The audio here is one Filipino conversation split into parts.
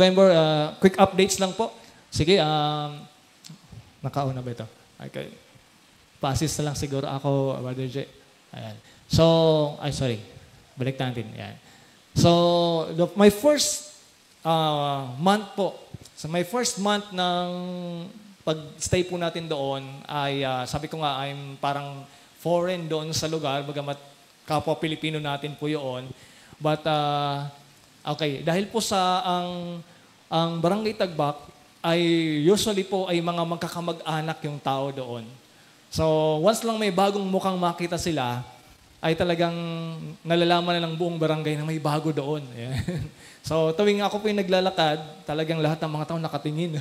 November, quick updates lang po. Sige, nakauna ba ito? Okay. Pa-assist na lang siguro ako, Brother J. Ayan. So, sorry. Balik natin. Ayan. So, my first month po, so my first month ng pag-stay po natin doon ay, sabi ko nga, I'm parang foreign doon sa lugar, bagamat kapwa Pilipino natin po yun. But, okay, dahil po sa ang Barangay Tagbak ay usually po ay mga magkakamag-anak yung tao doon. So, once lang may bagong mukhang makita sila, ay talagang nalalaman na ng buong barangay na may bago doon. Yeah. So, tuwing ako po yung naglalakad, talagang lahat ng mga tao nakatingin.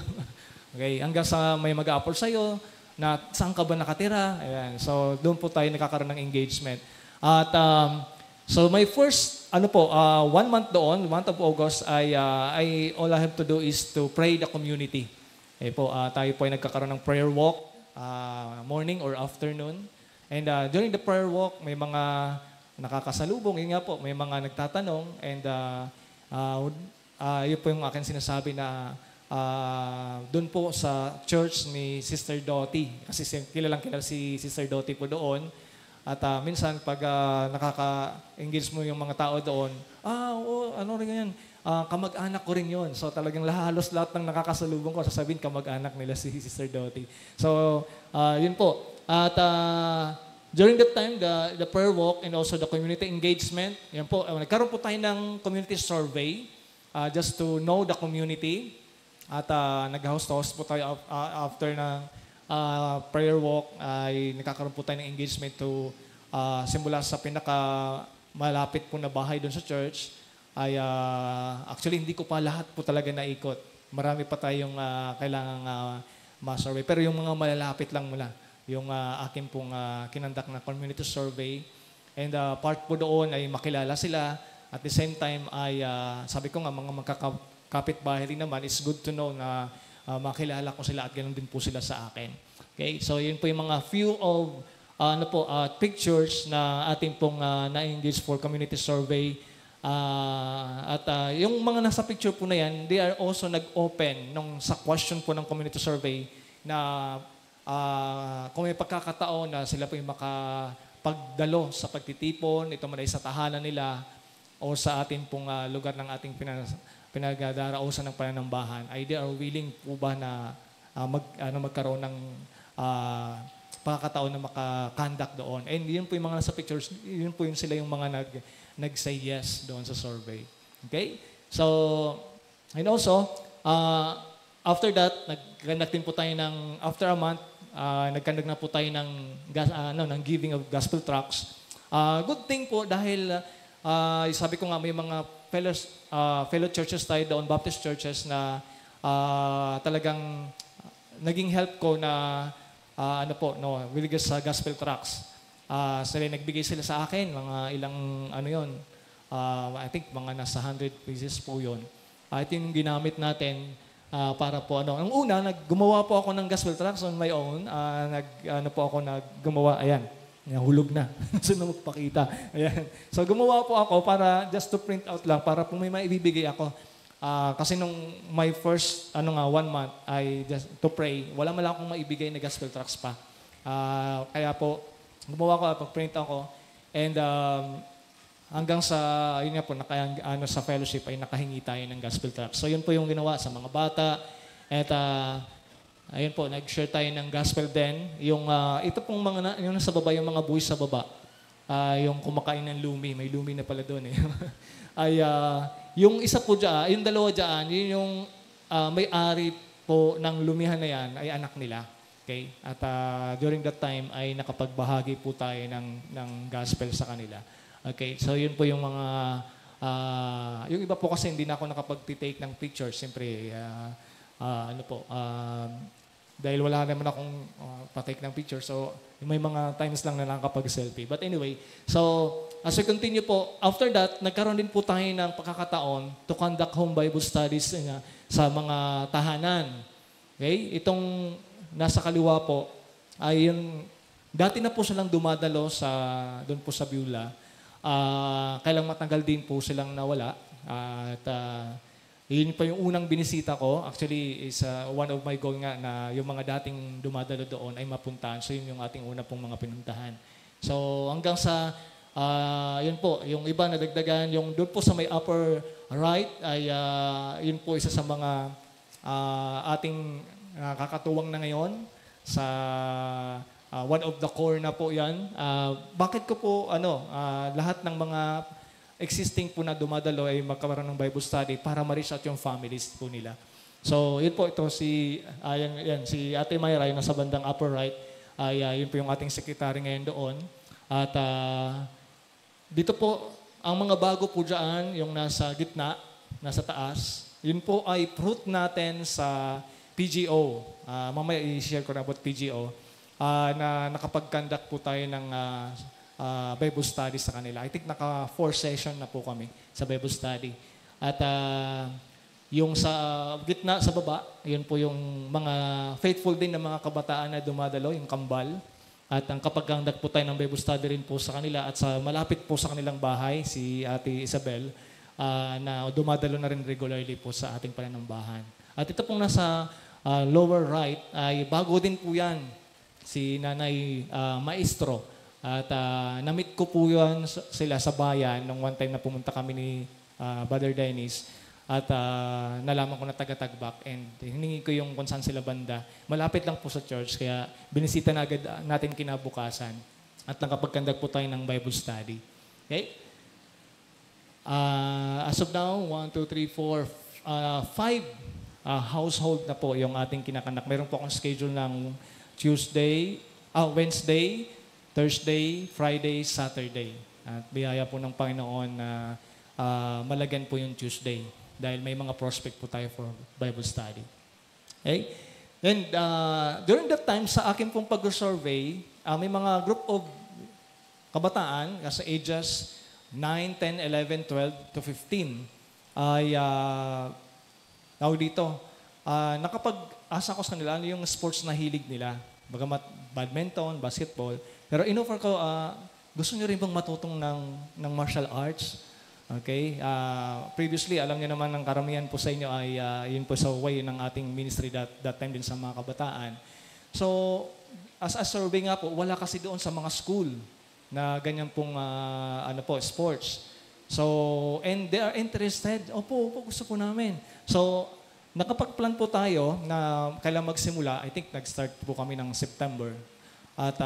Okay, hanggang sa may mag-a-approach sa'yo na saan ka ba nakatira? Ayan. So, doon po tayo nakakaroon ng engagement. At so my first, 1 month doon, month of August, all I have to do is to pray the community. Tayo po ay nagkakaroon ng prayer walk, morning or afternoon. And during the prayer walk, may mga nakakasalubong, yun nga po, may mga nagtatanong. And yun po yung akin sinasabi na doon po sa church ni Sister Dottie. Kasi kilalang si Sister Dottie po doon. At minsan, pag nakaka-engage mo yung mga tao doon, ano rin yan? Kamag-anak ko rin yun. So talagang halos lahat ng nakakasalubong ko, sasabihin kamag-anak nila si Sister Dottie. So, yun po. At during that time, the prayer walk and also the community engagement, yan po, nagkaroon po tayo ng community survey just to know the community. At nag-host po tayo after ng prayer walk ay nakakaroon po tayo ng engagement to simula sa pinaka-malapit po na bahay doon sa church ay actually hindi ko pa lahat po talaga naikot. Marami pa tayong kailangang ma-survey. Pero yung mga malalapit lang mula, yung akin pong kinandak na community survey. And part po doon ay makilala sila. At the same time ay sabi ko nga mga magkakapit-bahay rin naman, it's good to know na makilala ko sila at ganoon din po sila sa akin. Okay? So, yun po yung mga few of pictures na ating pong na-engage for community survey. Yung mga nasa picture po na yan, they are also nag-open sa question po ng community survey na kung may pagkakataon na sila po yung makapagdalo sa pagtitipon, ito man ay sa tahanan nila o sa ating pong lugar ng ating pinagdarausan ng pananambahan, ay they are willing po ba na magkaroon ng pagkakataon na maka-conduct doon. And yun po yung mga nasa pictures, yun po yung sila yung mga nag-say yes doon sa survey. Okay? So, and also, after that, nag-conduct din po tayo after a month, nag-conduct na po tayo ng giving of gospel tracts. Good thing po dahil sabi ko nga may mga fellow churches tayo doon, Baptist churches na talagang naging help ko na with sa gospel tracts. Nagbigay sila sa akin, mga ilang I think mga nasa 100 pieces po yun. Ito yung ginamit natin para po Ang una, gumawa po ako ng gospel tracts on my own. Gumawa, ayan. Hulog na. Gusto na magpakita. Ayan. So, gumawa po ako para just to print out lang, para po may maibibigay ako. Kasi nung my first, 1 month, ay just to pray, wala man lang akong maibigay na gospel tracts pa. Kaya po, gumawa ko, pag-print ako, and hanggang sa, yun nga po, sa fellowship ay nakahingi tayo ng gospel tracts. So, yun po yung ginawa sa mga bata. At, ayun po, nag-share tayo ng gospel din. Ito pong yung nasa baba, yung mga boys sa baba, yung kumakain ng lumi, may lumi na pala doon eh. Yung isa po dyan, yung dalawa dyan, yun yung may-ari po ng lumihan na yan, ay anak nila. Okay? At during that time, ay nakapagbahagi po tayo ng gospel sa kanila. Okay? So yun po yung mga, yung iba po kasi hindi na ako nakapag-take ng pictures. Siyempre, dahil wala naman akong pa-take ng picture. So, may mga times lang na nakakapag-selfie. But anyway, so, as we continue po, after that, nagkaroon din po tayo ng pagkakataon to conduct home Bible studies sa mga tahanan. Okay? Itong nasa kaliwa po, ay yung, dati na po silang dumadalo doon po sa Beulah. Kailang matagal din po silang nawala. Yun pa yung unang binisita ko. Actually, is one of my goal nga na yung mga dating dumadalo doon ay mapuntahan. So yun yung ating una pong mga pinuntahan. So hanggang sa, yun po, yung iba nadagdagan, yung doon po sa may upper right, ay yun po isa sa mga ating kakatuwang na ngayon sa one of the core na po yan. Bakit ko po, lahat ng mga existing po na dumadalo ay magkaroon ng Bible study para ma-reach out yung families po nila. So, yun po ito, si Ate Myra, yung nasa bandang upper right, ay yun po yung ating secretary ngayon doon. At dito po, ang mga bago po dyan, yung nasa gitna, nasa taas, yun po ay fruit natin sa PGO. Mamaya i-share ko na about PGO. Na nakapag-conduct po tayo ng Bible study sa kanila. I think naka 4 session na po kami sa Bible study. At yung sa gitna, sa baba, yun po yung mga faithful din na mga kabataan na dumadalo, yung kambal. At ang kapag-conduct po tayo ng Bible study rin po sa kanila at sa malapit po sa kanilang bahay, si Ate Isabel, na dumadalo na rin regularly po sa ating pananambahan. At ito pong nasa lower right, ay bago din po yan, si Nanay Maestro. At na-meet ko po yun sila sa bayan nung one time na pumunta kami ni Brother Dennis. At nalaman ko na taga-Tagbak and hiningi ko yung kung saan sila banda. Malapit lang po sa church, kaya binisita na agad natin kinabukasan. At nakapag-conduct po tayo ng Bible study. Okay? As of now, 1, 2, 3, 4, 5 household na po yung ating kinakanak. Meron po akong schedule ng Wednesday, Thursday, Friday, Saturday. At biyaya po ng Panginoon na malagyan po yung Tuesday dahil may mga prospect po tayo for Bible study. Okay? And during that time, sa akin pong pag-survey, may mga group of kabataan sa ages 9, 10, 11, 12 to 15 ay nakapag-asa ko sa kanila ano yung sports na hilig nila. Bagamat badminton, basketball. Pero in-offer ko, gusto nyo rin bang matutong ng martial arts? Okay? Previously, alam niyo naman ng karamihan po sa inyo ay yun po sa way ng ating ministry that time din sa mga kabataan. So, as a survey nga po, wala kasi doon sa mga school na ganyan pong sports. So, and they are interested. Opo, gusto po namin. So, nakapag-plan po tayo na kailan magsimula. I think nag-start po kami ng September. At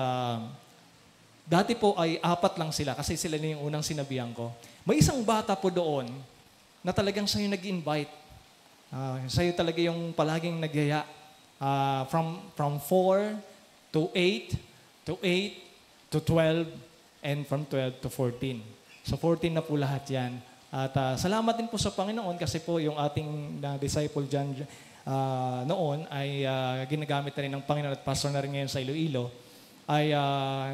dati po ay 4 lang sila kasi sila na yung unang sinabihan ko. May isang bata po doon na talagang siya yung nag-invite. Siya talaga yung palaging nagyaya. From 4 to 8 to 8 to 12 and from 12 to 14. So 14 na po lahat yan. At salamat din po sa Panginoon kasi po yung ating disciple dyan noon ay ginagamit na rin ng Panginoon at pastor na rin ngayon sa Iloilo. Ay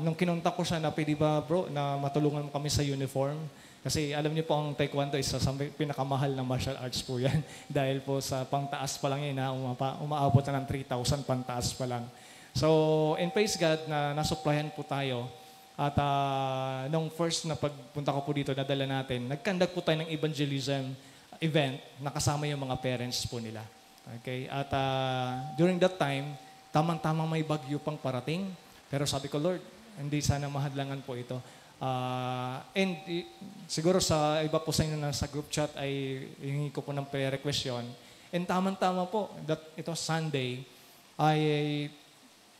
nung kinunta ko siya na pwede ba bro na matulungan mo kami sa uniform? Kasi alam niyo po ang taekwondo is sa pinakamahal na martial arts po yan. Dahil po sa pangtaas pa lang yun umaabot na ng 3,000 pangtaas pa lang. So, and praise God na nasupplyan po tayo. At nung first na pagpunta ko po dito, nadala natin, nag-conduct po tayo ng evangelism event na kasama yung mga parents po nila. Okay? At during that time, tamang-tamang may bagyo pang parating. Pero sabi ko, Lord, hindi sana mahadlangan po ito. Siguro sa iba po sa inyo na sa group chat ay hihingi ko po ng prayer request yun. And tamang-tama po, ito Sunday, ay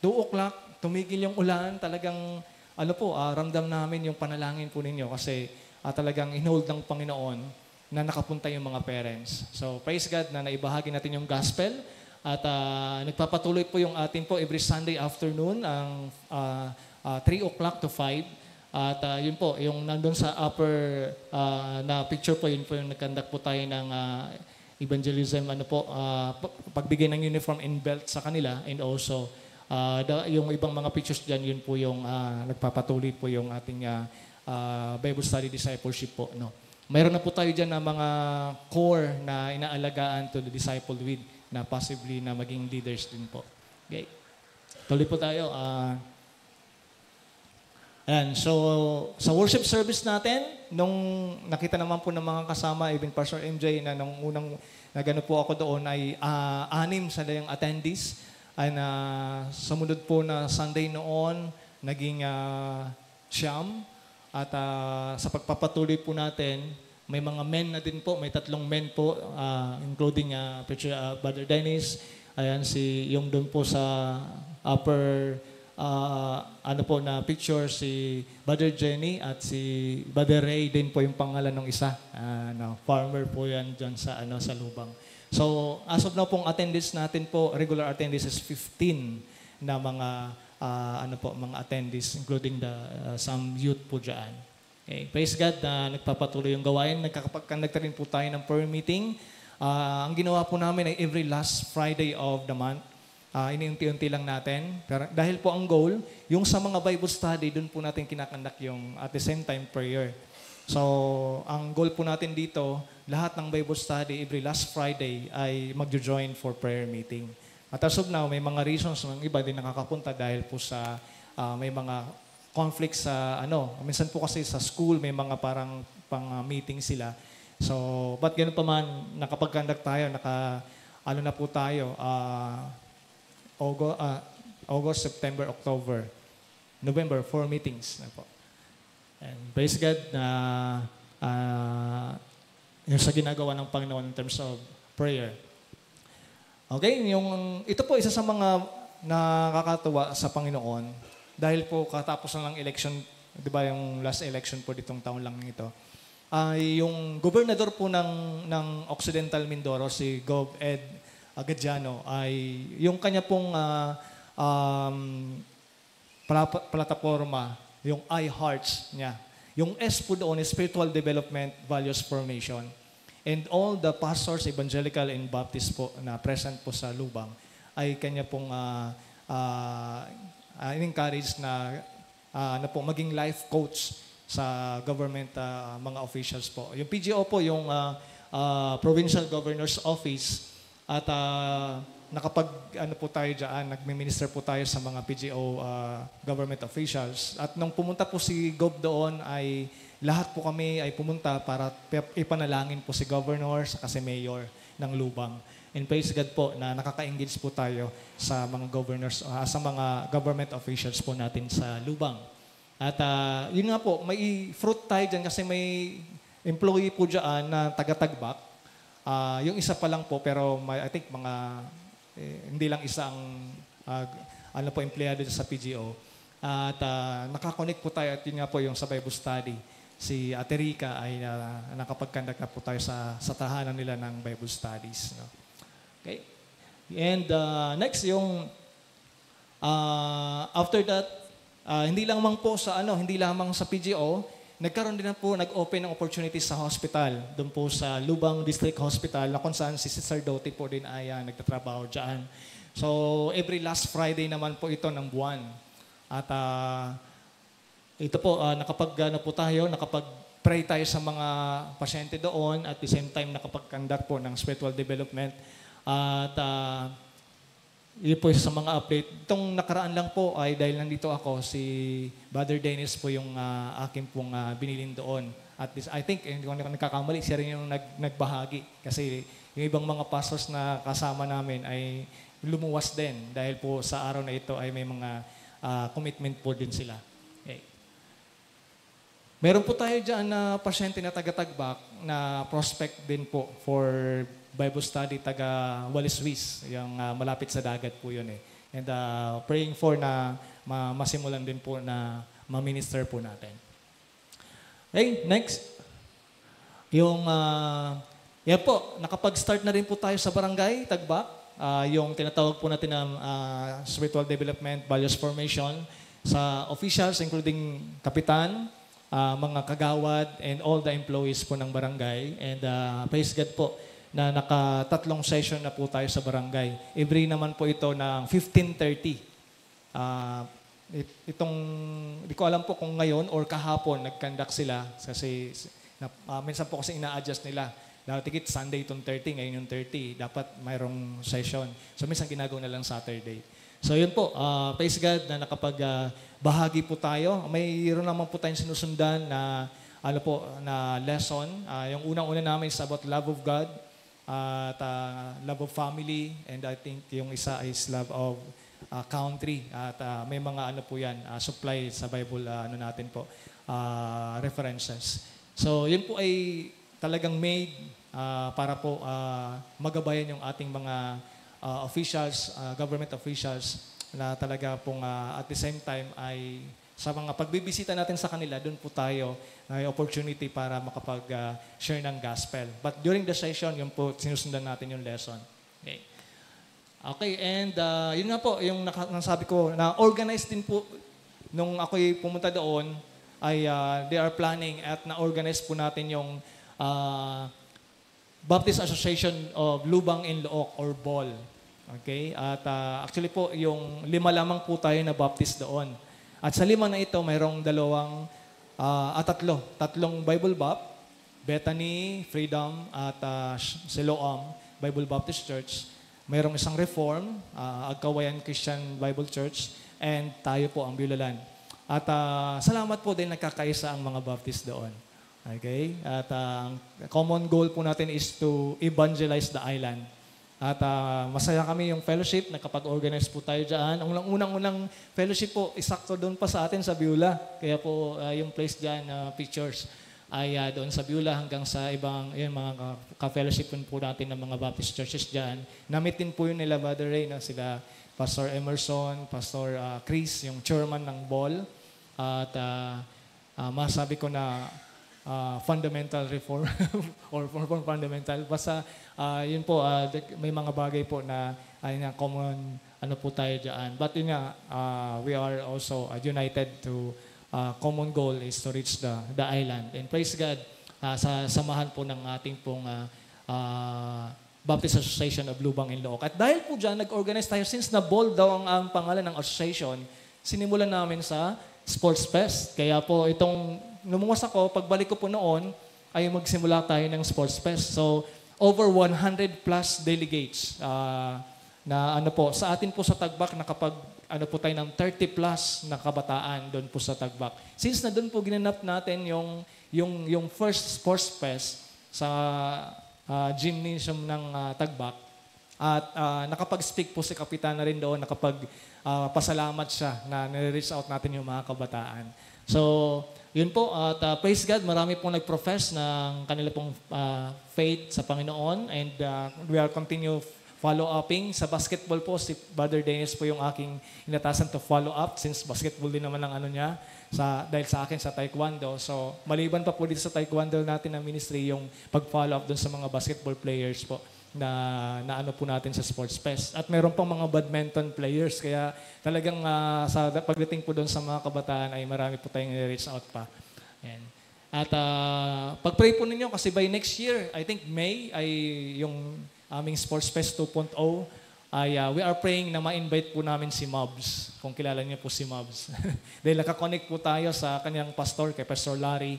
2 o'clock, tumigil yung ulan, talagang ramdam namin yung panalangin po ninyo kasi talagang in-hold ng Panginoon na nakapunta yung mga parents. So, praise God na naibahagi natin yung gospel at nagpapatuloy po yung atin po every Sunday afternoon ang 3 o'clock to 5. At yun po, yung nandun sa upper na picture po, yun po yung nag-conduct po tayo ng evangelism, pagbigay ng uniform and belt sa kanila and also yung ibang mga pictures dyan, yun po yung nagpapatuloy po yung ating Bible Study Discipleship po. No? Mayroon na po tayo dyan na mga core na inaalagaan to the disciple with na possibly na maging leaders din po. Okay. Tuloy po tayo. So, sa worship service natin, nung nakita naman po ng mga kasama, even Pastor MJ, na nung unang nagano po ako doon ay 6 sa yung attendees. Ay na sumunod po na Sunday noon, naging 9. At sa pagpapatuloy po natin, may mga men na din po, may 3 men po, including Brother Dennis, ayan yung doon po sa upper na picture, si Brother Jenny at si Brother Ray din po yung pangalan ng isa. Farmer po yan dyan sa Lubang. So, as of now pong attendance natin po, regular attendance is 15 na mga mga attendees, including some youth po dyan. Okay. Praise God na nagpapatuloy yung gawain. Nagkakapag-conduct rin po tayo ng prayer meeting. Ang ginawa po namin ay every last Friday of the month. Iniunti-unti lang natin. Pero dahil po ang goal, yung sa mga Bible study, doon po natin kinakandak yung at the same time prayer. So, ang goal po natin dito, lahat ng Bible study, every last Friday ay magjo-join for prayer meeting. At as of now, may mga reasons ng iba din nakakapunta dahil po sa may mga conflicts sa minsan po kasi sa school may mga parang pang-meeting sila. So, but ganoon pa man, nakapag-conduct tayo, na po tayo, August, September, October, November, 4 meetings na po. And praise God na yung sa ginagawa ng Panginoon in terms of prayer. Okay, ito po isa sa mga nakakatuwa sa Panginoon dahil po katapos lang ng election, di ba yung last election po ditong taon lang ito, yung gobernador po ng Occidental Mindoro, si Gov. Ed Gadiano, ay yung kanya pong plataforma, yung iHearts niya. Yung S po doon is Spiritual Development Values Formation. And all the pastors, evangelical and Baptist po na present po sa Lubang ay kanya pong encourage na maging life coach sa government mga officials po. Yung PGO po, yung Provincial Governor's Office, at po tayo dyan, nagmi-minister po tayo sa mga PGO government officials. At nung pumunta po si Gov doon ay lahat po kami ay pumunta para ipanalangin po si Governor sa si Mayor ng Lubang. And praise God po na nakaka-engage po tayo sa mga governors, sa mga government officials po natin sa Lubang. At yun nga po, may fruit tayo dyan kasi may employee po dyan na taga-Tagbak. Yung isa pa lang po, pero I think hindi lang isang empleyado sa PGO. At nakakonect po tayo at yun nga po yung sa Bible study. Si Ate Rica ay nakapag-conduct na po tayo sa tahanan nila ng Bible studies. No? Okay. And next, yung after that, hindi lamang sa PGO, nagkaroon din na po, nag-open ng opportunities sa hospital, doon po sa Lubang District Hospital, na kung saan si Sister Dottie po din ay nagtatrabaho dyan. So, every last Friday naman po ito ng buwan. At ito po, nakapag-pray tayo sa mga pasyente doon, at the same time, nakapag-conduct po ng spiritual development. At yun po sa mga update. Itong nakaraan lang po ay dahil nandito ako, si Brother Dennis po yung akin pong binilin doon. At this, I think, hindi ko nagkakamali, siya rin yung nagbahagi. Kasi yung ibang mga pastors na kasama namin ay lumuwas din dahil po sa araw na ito ay may mga commitment po din sila. Okay. Meron po tayo dyan na pasyente na taga-Tagbak na prospect din po for Bible study taga Walis-Wis, yung malapit sa dagat po yun eh. And praying for na masimulan din po na ma-minister po natin. Okay, next. Yung, yan po, nakapag-start na rin po tayo sa barangay, Tagbak. Yung tinatawag po natin na Spiritual Development Values Formation sa officials, including kapitan, mga kagawad, and all the employees po ng barangay. And praise God po, na naka-3 session na po tayo sa barangay. Every naman po ito ng 15:30. Hindi ko alam po kung ngayon or kahapon nag-conduct sila kasi minsan po kasi ina-adjust nila. Tikit Sunday itong 30, ngayon yung 30. Dapat mayroong session. So minsan ginagawa na lang Saturday. So yun po, praise God na nakapag-bahagi po tayo. Mayroon naman po tayong sinusundan na na lesson. Yung unang-una namin is about love of God. at love of family, and I think yung isa is love of country. At may mga ano po yan, supply sa Bible ano natin po, references. So yun po ay talagang made para po magabayan yung ating mga officials, government officials na talaga pong at the same time ay sa mga pagbibisita natin sa kanila, doon po tayo may opportunity para makapag-share ng gospel. But during the session, yun po, sinusundan natin yung lesson. Okay. Okay, and yun nga po, yung nasabi ko, na organized din po, nung ako'y pumunta doon, ay they are planning at na-organize po natin yung Baptist Association of Lubang in Look or BOL. Okay? At actually po, yung 5 lamang po tayo na Baptist doon. At sa 5 na ito, mayroong tatlong Bible Bap, Bethany, Freedom, at Siloam Bible Baptist Church. Mayroong isang Reform, Agkawayan Christian Bible Church, and tayo po ang Biulalan. At salamat po din nagkakaisa ang mga Baptist doon. Okay? At ang common goal po natin is to evangelize the island. At masaya kami yung fellowship, nakapag-organize po tayo dyan. Ang unang-unang fellowship po, isakto doon pa sa atin sa Beulah. Kaya po yung place dyan, pictures, ay doon sa Beulah hanggang sa ibang yun, mga ka-fellowship po natin ng mga Baptist churches dyan. Namit din po yun nila, Brother Ray, na sila Pastor Emerson, Pastor Chris, yung chairman ng BOL. At masabi ko na fundamental reform or fundamental. Basta yun po, may mga bagay po na common ano po tayo dyan. But yun nga, we are also united to common goal is to reach the island. And praise God, sa samahan po ng ating pong Baptist Association of Lubang in Look. At dahil po dyan, nag-organize tayo, since na-bold daw ang pangalan ng association, sinimulan namin sa Sports Fest. Kaya po itong lumuwas ako, pagbalik ko po noon, ay magsimula tayo ng Sports Fest. So, over 100 plus delegates na ano po, sa atin po sa Tagbak, nakapag ano po tayo ng 30 plus na kabataan doon po sa Tagbak. Since na doon po ginanap natin yung first Sports Fest sa gymnasium ng Tagbak, at nakapag-speak po si Kapitana rin doon, pasalamat siya na nire-reach out natin yung mga kabataan. So, yun po, at praise God, marami pong nag-profess ng kanila pong faith sa Panginoon, and we are continue follow-upping. Sa basketball po, si Brother Dennis po yung aking inatasan to follow up, since basketball din naman ang ano niya, dahil sa akin sa taekwondo. So, maliban pa po dito sa taekwondo natin na ministry, yung pag-follow up dun sa mga basketball players po na ano po natin sa Sports Fest. At meron pang mga badminton players, kaya talagang sa pagdating po doon sa mga kabataan ay marami po tayong reach out pa. Yan. At pag-pray po ninyo kasi by next year, I think May, ay yung aming Sports Fest 2.0, ay we are praying na ma-invite po namin si Mobs, kung kilala niyo po si Mobs. Dahil nakakonect po tayo sa kanyang pastor, kay Pastor Larry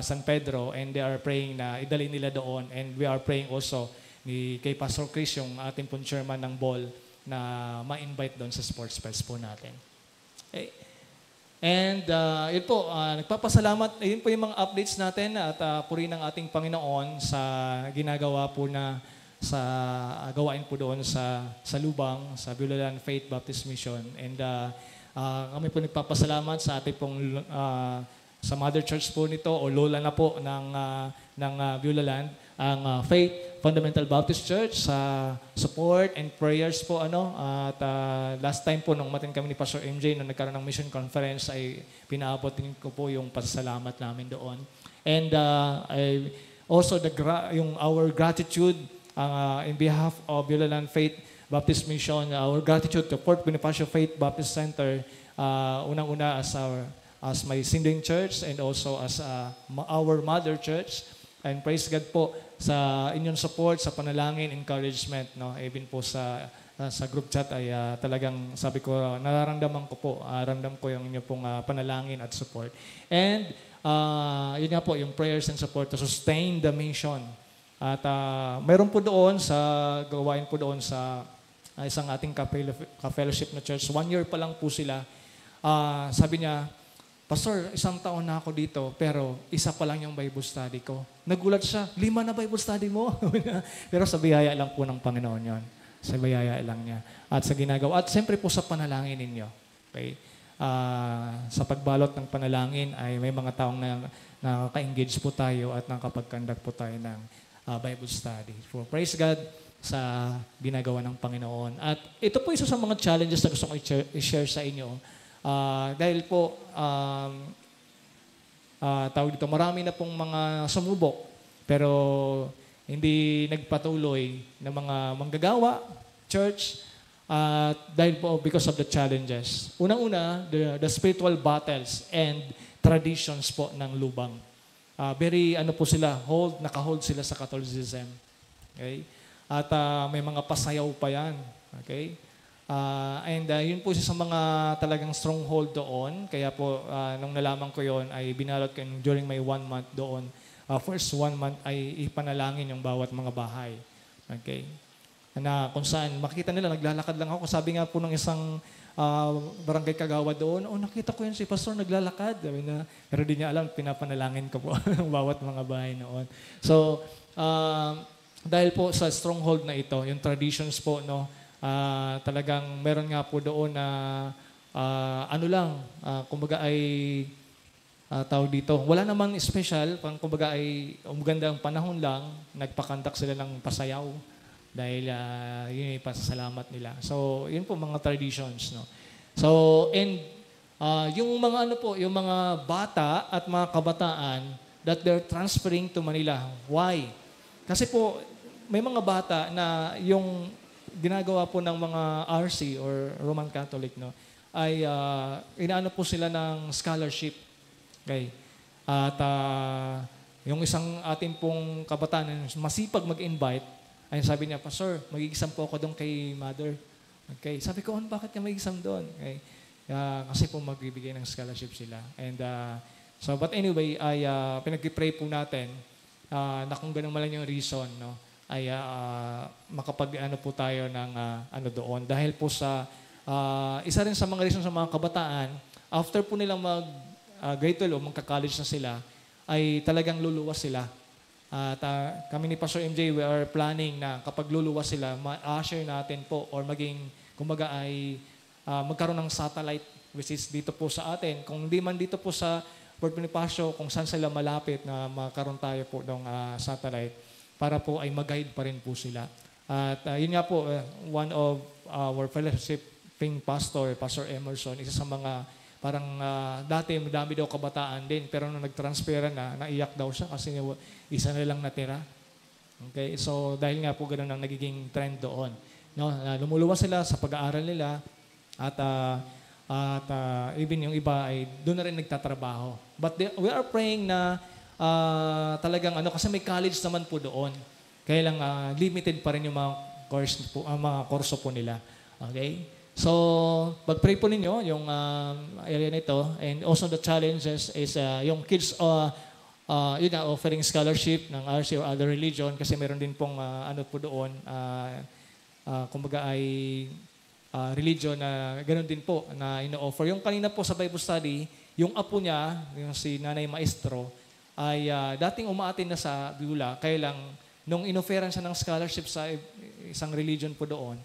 San Pedro, and they are praying na idali nila doon, and we are praying also kay Pastor Chris, yung ating pong chairman ng BOL, na ma-invite doon sa Sports Fest po natin. Okay. And yun po, nagpapasalamat, yun po yung mga updates natin, at puri ng ating Panginoon sa ginagawa po na sa gawain po doon sa Lubang, sa Biulalan Faith Baptist Mission. And kami po nagpapasalamat sa ating pong sa mother church po nito, o lola na po ng Biulalan, ang Faith Fundamental Baptist Church, sa support and prayers po at last time po nung umatin kami ni Pastor MJ nung nagkaroon ng mission conference, ay pinaabot din ko po yung pasasalamat namin doon. And also our gratitude in behalf of Biulalan Faith Baptist Mission, our gratitude to Fort Bonifacio Faith Baptist Center, unang-una as my sending church, and also as our mother church. And praise God po sa inyong support, sa panalangin, encouragement, even po sa group chat ay talagang sabi ko, nararamdaman ko po, ramdam ko yung inyong pong panalangin at support. And yun nga po, yung prayers and support to sustain the mission. At mayroon po doon gawain po doon sa isang ating ka-fellowship na church. 1 year pa lang po sila. Sabi niya, Pastor, 1 taon na ako dito, pero isa pa lang yung Bible study ko. Nagulat siya, 5 na Bible study mo. Pero sa biyaya lang po ng Panginoon yon. Sa biyaya lang niya. At sa ginagawa. At siyempre po sa panalangin ninyo. Okay? Sa pagbalot ng panalangin ay may mga taong nakaka-engage po tayo at nakapag-conduct po tayo ng Bible study. So, praise God sa ginagawa ng Panginoon. At ito po isa sa mga challenges na gusto ko i-share sa inyo. Dahil po, tawag dito, marami na pong mga sumubok, pero hindi nagpatuloy ng mga manggagawa, church, dahil po because of the challenges. Unang-una, the spiritual battles and traditions po ng lubang. Very, po sila, naka-hold sila sa Catholicism. Okay? At may mga pasayaw pa yan. Okay? Yun po isa sa mga talagang stronghold doon. Kaya po, nung nalaman ko yon ay binalot ko during my 1 month doon. First 1 month ay ipanalangin yung bawat mga bahay. Okay? Na kung saan, makikita nila, naglalakad lang ako. Sabi nga po ng isang barangay kagawa doon, nakita ko yun si Pastor naglalakad. Sabi na, pero di niya alam, pinapanalangin ko po ang bawat mga bahay noon. So, dahil po sa stronghold na ito, yung traditions po, no, talagang meron nga po doon na kumbaga ay tawag dito. Wala namang special, kumbaga ay umagandang panahon lang, nagpakandak sila ng pasayaw dahil yun yung pasasalamat nila. So, yun po mga traditions, no. So, yung mga yung mga bata at mga kabataan that they're transferring to Manila. Why? Kasi po may mga bata na yung ginagawa po ng mga RC or Roman Catholic, no, ay inaano po sila ng scholarship. Okay? At yung isang ating pong kabataan masipag mag-invite, ay sabi niya, Pastor, mag-exam po ako doon kay Mother. Okay? Sabi ko, bakit ka mag-exam doon? Okay? Kasi po magbibigay ng scholarship sila. And but anyway, ay pinag-pray po natin na kung ganun man lang yung reason, no, ay makapag-ano po tayo ng doon. Dahil po sa isa rin sa mga reason sa mga kabataan, after po nilang grade 12 o magka-college na sila, ay talagang luluwas sila. At kami ni Pastor MJ, we are planning na kapag luluwas sila, ma-share natin po or maging, kumbaga ay magkaroon ng satellite which is dito po sa atin. Kung hindi man dito po sa Port Bonifacio, kung saan sila malapit na magkaroon tayo po ng satellite, para po ay mag-guide pa rin po sila. At yun nga po, one of our fellowshipping pastor, Pastor Emerson, isa sa mga parang dati madami daw kabataan din, pero nung nag-transfer naiyak daw siya kasi isa na lang natira. Okay? So dahil nga po ganun ang nagiging trend doon. No? Lumuluwas sila sa pag-aaral nila at even yung iba ay doon na rin nagtatrabaho. But we are praying na talagang kasi may college naman po doon. Kaya lang limited pa rin yung mga course po, mga kurso po nila. Okay? So, pag-pray po ninyo yung area nito, and also the challenges is yung kids yun nga, offering scholarship ng RC or other religion kasi meron din pong po doon kumbaga ay religion na ganoon din po na ino-offer. Yung kanina po sa Bible study, yung apo niya, yung si Nanay Maestro, ay dating umaatin na sa Beulah, kaya lang nung inoferan siya ng scholarship sa isang religion po doon,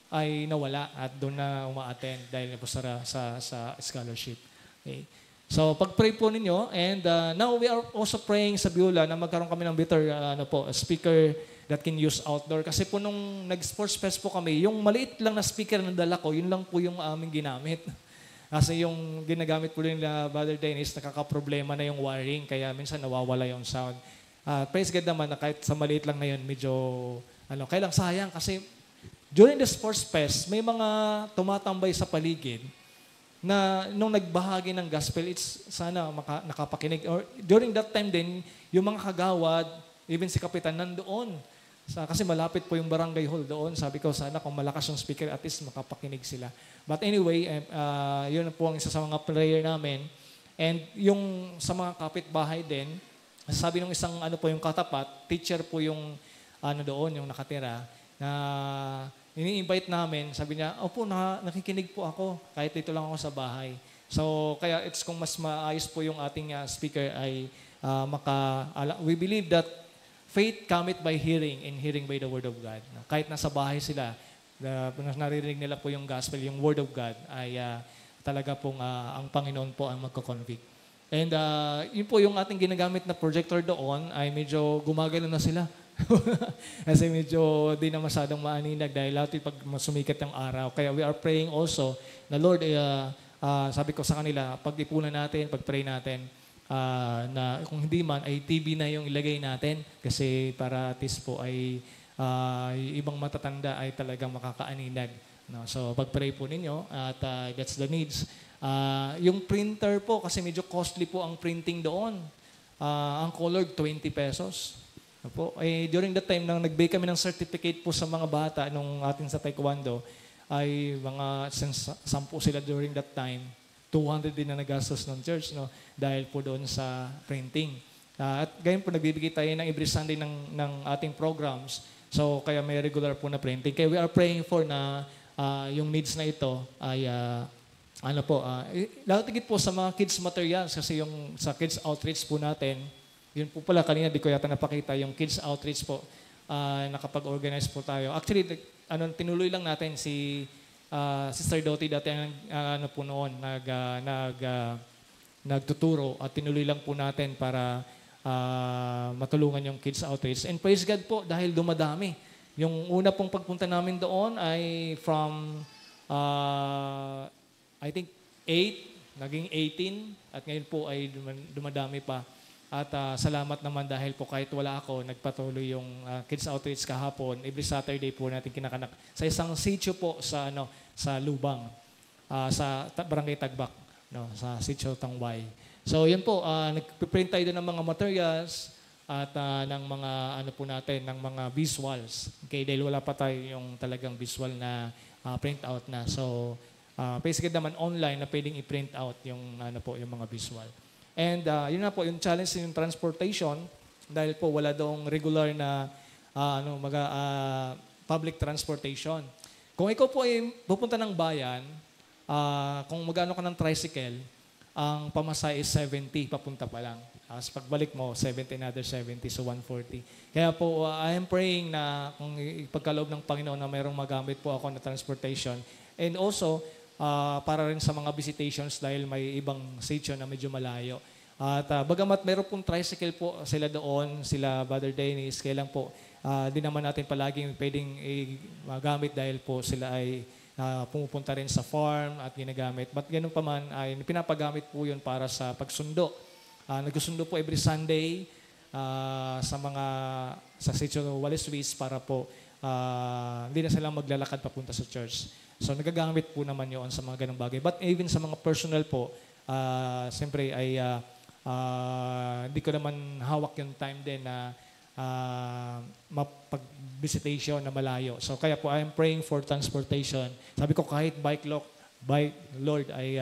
ay nawala at doon na umaattend dahil po sa scholarship. Okay. So pag-pray po ninyo and now we are also praying sa Beulah na magkaroon kami ng better speaker that can use outdoor. Kasi po nung nag-sports fest po kami, yung maliit lang na speaker na dala ko, yun lang po yung aming ginamit. Kasi yung ginagamit po nila Brother Dennis, nakaka-problema na yung wiring, kaya minsan nawawala yung sound. Praise God naman na kahit sa maliit lang na yun, medyo, kaya lang sayang kasi during the sports fest, may mga tumatambay sa paligid na nung nagbahagi ng gospel, it's sana nakapakinig. Or during that time din, yung mga kagawad, even si Kapitan, nandoon. Kasi malapit po yung barangay hall doon. Sabi ko, sana kung malakas yung speaker, at least makapakinig sila. But anyway, yun po ang isa sa mga prayer namin. And yung sa mga kapitbahay din, sabi ng isang yung katapat, teacher po yung doon, yung nakatira, na ini-invite namin, sabi niya, opo, nakikinig po ako, kahit dito lang ako sa bahay. So kaya it's kung mas maayos po yung ating speaker ay we believe that faith cometh by hearing and hearing by the word of God. Kahit nasa bahay sila, naririnig nila po yung gospel, yung word of God ay talaga pong ang Panginoon po ang magko-convict. And yun po yung ating ginagamit na projector doon ay medyo gumagalaw na sila. Kasi medyo di na masyadong maaninag dahil lahat pag sumikat yung araw. Kaya we are praying also na Lord, sabi ko sa kanila, pag-ipunan natin, pag-pray natin, na kung hindi man ay TV na yung ilagay natin kasi para at least po ay ibang matatanda ay talagang makakaaninag. No? So pag-pray po ninyo at that's the needs. Yung printer po kasi medyo costly po ang printing doon. Ang color 20 pesos. Po, during that time, nang nagbigay kami ng certificate po sa mga bata nung atin sa taekwondo, ay mga 10 sila during that time. 200 din na nagastos ng church, no? Dahil po doon sa printing. At gayon po, nagbibigay tayo ng every Sunday ng ating programs. So, kaya may regular po na printing. Kaya we are praying for na yung needs na ito ay lahat higit po sa mga kids materials kasi yung sa kids outreach po natin, yun po pala, kanina di ko yata napakita, yung kids outreach po, nakapag-organize po tayo. Actually, tinuloy lang natin si Sister Dottie dati ang po noon, nagtuturo at tinuloy lang po natin para matulungan yung kids outreach. And praise God po, dahil dumadami. Yung una pong pagpunta namin doon ay from, I think, 8, naging 18, at ngayon po ay dumadami pa. At salamat naman dahil po kahit wala ako, nagpatuloy yung kids outreach kahapon. Every Saturday po natin kinakanak sa isang sitio po sa Lubang, sa Barangay Tagbak, no, sa sitio Tangway. So yun po, nagpiprint tayo ng mga materials at ng mga po natin, ng mga visuals. Okay, dahil wala pa tayo yung talagang visual na print out na. So basically naman online na pwedeng i-print out yung yung mga visual. And yun na po, yung challenge yung transportation dahil po wala doong regular na public transportation. Kung ikaw po ay pupunta ng bayan, kung mag-ano ka ng tricycle, ang pamasay is 70, papunta pa lang. As pagbalik mo, 70, another 70, so 140. Kaya po, I am praying na kung ipagkaloob ng Panginoon na mayroong magamit po ako na transportation. And also, para rin sa mga visitations dahil may ibang sitio na medyo malayo. At bagamat meron pong tricycle po sila doon, sila Brother Dennis, kailan po, di naman natin palaging pwedeng magamit dahil po sila ay pumupunta rin sa farm at ginagamit. But ganun pa man, ay pinapagamit po yun para sa pagsundo. Nagsusundo po every Sunday sa sitio Walis-Wis para po hindi na silang maglalakad papunta sa church. So nagagamit po naman yun sa mga ganung bagay. But even sa mga personal po, siyempre ay hindi ko naman hawak yung time din na mapag-visitation na malayo. So kaya po I am praying for transportation. Sabi ko kahit bike Lord ay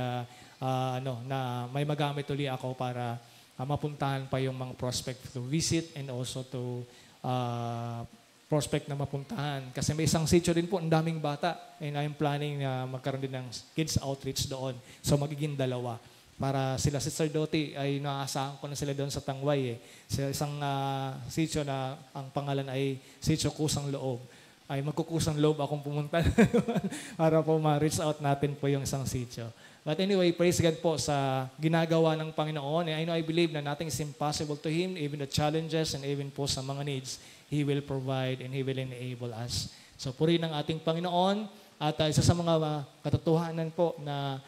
na may magamit uli ako para mapuntahan pa yung mga prospect to visit and also to prospect na mapuntahan. Kasi may isang sitio din po, ang daming bata. And I'm planning na magkaroon din ng kids outreach doon. So magiging 2. Para sila, Sister Dottie, ay naaasahan ko na sila doon sa Tangway. Sa isang sitio na ang pangalan ay Sitio Kusang Loob. Ay magkukusang loob akong pumunta para po ma-reach out natin po yung isang sitio. But anyway, praise God po sa ginagawa ng Panginoon. And I believe na nothing is impossible to Him, even the challenges and even po sa mga needs, He will provide and He will enable us. So purihin ang ating Panginoon. At isa sa mga katotohanan po na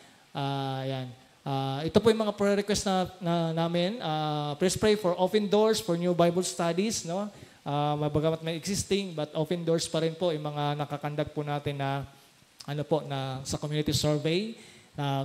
ito po yung mga prayer request na namin. Please pray for open doors for new Bible studies. No? Bagamat may existing, but open doors pa rin po yung mga nakakandak po natin na sa community survey.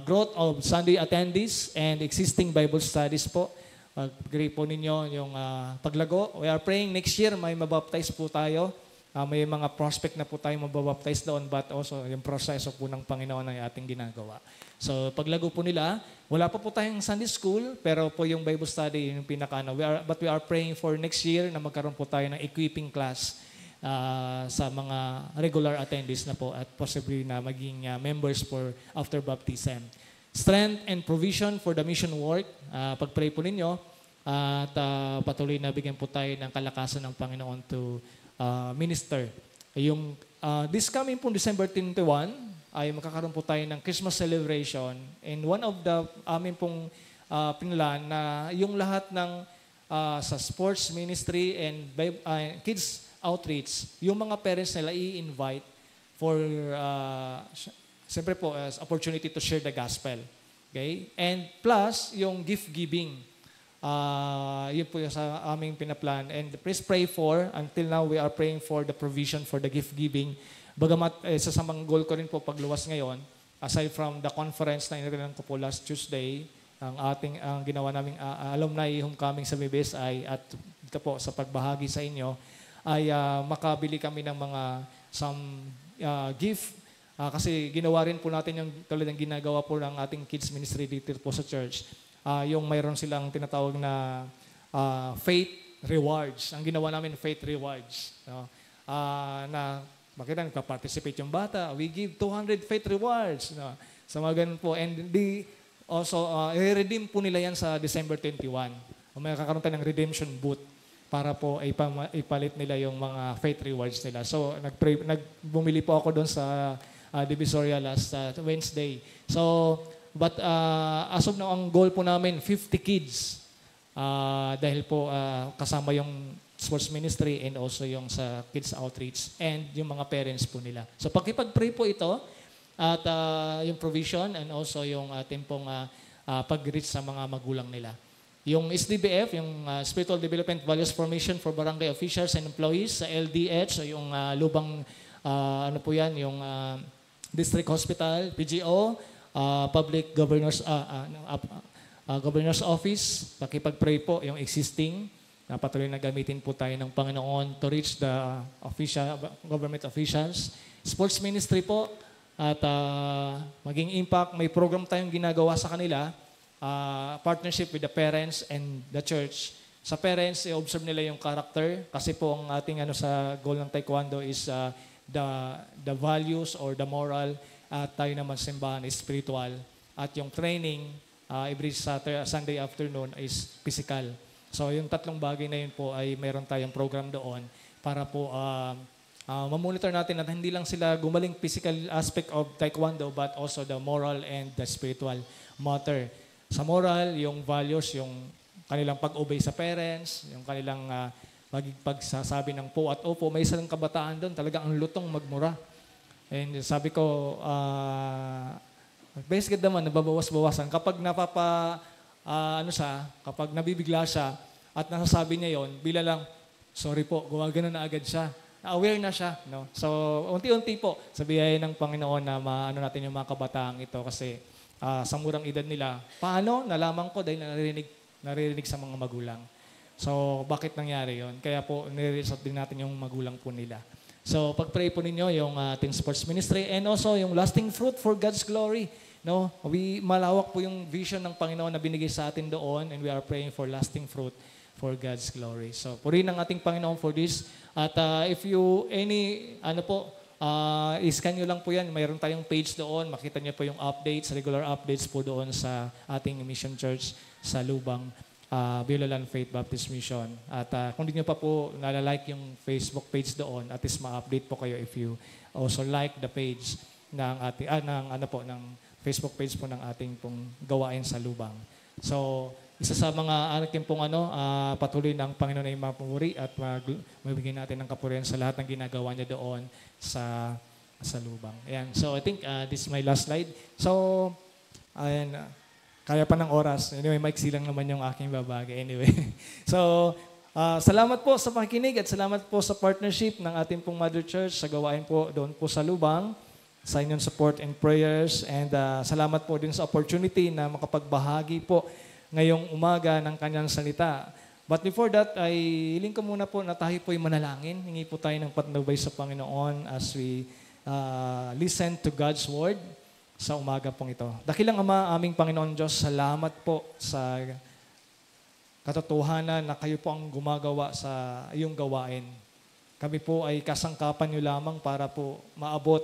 Growth of Sunday attendees and existing Bible studies po. Pag-agree po ninyo yung paglago. We are praying next year may mabaptize po tayo. May mga prospect na po tayo mababaptize doon but also yung proseso po ng Panginoon ay ating ginagawa. So paglago po nila, wala pa po tayong Sunday school pero po yung Bible study yung but we are praying for next year na magkaroon po tayo ng equipping class sa mga regular attendees na po at possibly na maging members for after baptism. strength and provision for the mission work. Pag-pray po ninyo at patuloy na bigyan po tayo ng kalakasan ng Panginoon to minister. This coming po December 21 ay makakaroon po tayo ng Christmas celebration, and one of the amin pong pinlan na yung lahat ng sa sports ministry and kids outreach, yung mga parents nila i-invite for siyempre po as opportunity to share the gospel. Okay? And plus yung gift giving. Yun po yung sa aming pinaplan. And please pray for, until now we are praying for the provision for the gift giving. Bagamat isa sa mga goal ko rin po pagluwas ngayon, aside from the conference na inagalan ko po last Tuesday, ang ginawa naming alumni homecoming sa BBSI at ito po sa pagbahagi sa inyo, ay makabili kami ng mga some gift. Kasi ginawa rin po natin yung tulad ng ginagawa po ng ating kids ministry dito po sa church. Yung mayroon silang tinatawag na faith rewards. Ang ginawa namin, faith rewards. No? Na makita, nagpa-participate yung bata. We give 200 faith rewards. No? So mga ganun po. And also, i-redeem po nila yan sa December 21. May kakaroon tayo ng redemption booth para po ipalit nila yung mga faith rewards nila. So, bumili po ako doon sa Divisoria last Wednesday. So, but as of now, ang goal po namin, 50 kids. Dahil po kasama yung sports ministry and also yung sa kids outreach and yung mga parents po nila. So, pag-pray po ito at yung provision and also yung ating pong pag-reach sa mga magulang nila. Yung SDBF, yung Spiritual Development Values Formation for Barangay Officials and Employees sa LDH, so yung lubang, ano po yan, yung District Hospital, PGO, Public Governor's Governor's Office, pakipag-pray po yung existing, patuloy na gamitin po tayo ng Panginoon to reach the government officials. Sports Ministry po, at maging impact, may program tayong ginagawa sa kanila, partnership with the parents and the church. Sa parents, i-observe nila yung character kasi po ang ating sa goal ng Taekwondo is the values or the moral at tayo naman simbahan is spiritual. At yung training every Sunday afternoon is physical. So yung tatlong bagay na yun po ay mayroon tayong program doon para po mamonitor natin na hindi lang sila gumaling physical aspect of Taekwondo but also the moral and the spiritual matter. Sa moral, yung values, yung kanilang pag-obey sa parents, yung kanilang pagsasabi ng po at opo. May isang kabataan doon, talaga ang lutong magmura. And sabi ko, basically naman, nababawas-bawasan. Kapag kapag nabibigla siya at nasasabi niya yon, bila lang, sorry po, gumagano na agad siya. Aware na siya. No? So, unti-unti po, sa biyaya ng Panginoon na maano natin yung mga kabataang ito kasi sa murang edad nila. Paano? Nalaman ko dahil naririnig sa mga magulang. So, bakit nangyari yon? Kaya po, nire-resort din natin yung magulang po nila. So, pag-pray po ninyo yung ating sports ministry and also yung lasting fruit for God's glory. No? Malawak po yung vision ng Panginoon na binigay sa atin doon and we are praying for lasting fruit for God's glory. So, purihin ang ating Panginoon for this. At if you, iscan nyo lang po yan. Mayroon tayong page doon. Makita nyo po yung updates, regular updates po doon sa ating mission church sa Lubang, Biolalan Faith Baptist Mission. At kung di nyo pa po nalalike yung Facebook page doon, at least ma-update po kayo if you also like the page ng ating, ng Facebook page po ng ating pong gawain sa Lubang. So, isa sa mga ating pong patuloy ng Panginoon ay mapumuri at mabigyan natin ng kapurihan sa lahat ng ginagawa niya doon sa Lubang. Ayan. So, I think this is my last slide. So, ayan, kaya pa ng oras. Anyway, maiksi lang naman yung aking babagay. Anyway. So, salamat po sa pakikinig at salamat po sa partnership ng ating pong Mother Church sa gawain po doon po sa Lubang, sa inyong support and prayers. And salamat po din sa opportunity na makapagbahagi po ngayong umaga ng kanyang salita. But before that, ay hiling ko muna po na tayo po'y manalangin. Hingi po tayo ng patnubay sa Panginoon as we listen to God's Word sa umaga pong ito. Dakilang Ama, aming Panginoon Diyos, salamat po sa katotohanan na kayo po ang gumagawa sa iyong gawain. Kami po ay kasangkapan niyo lamang para po maabot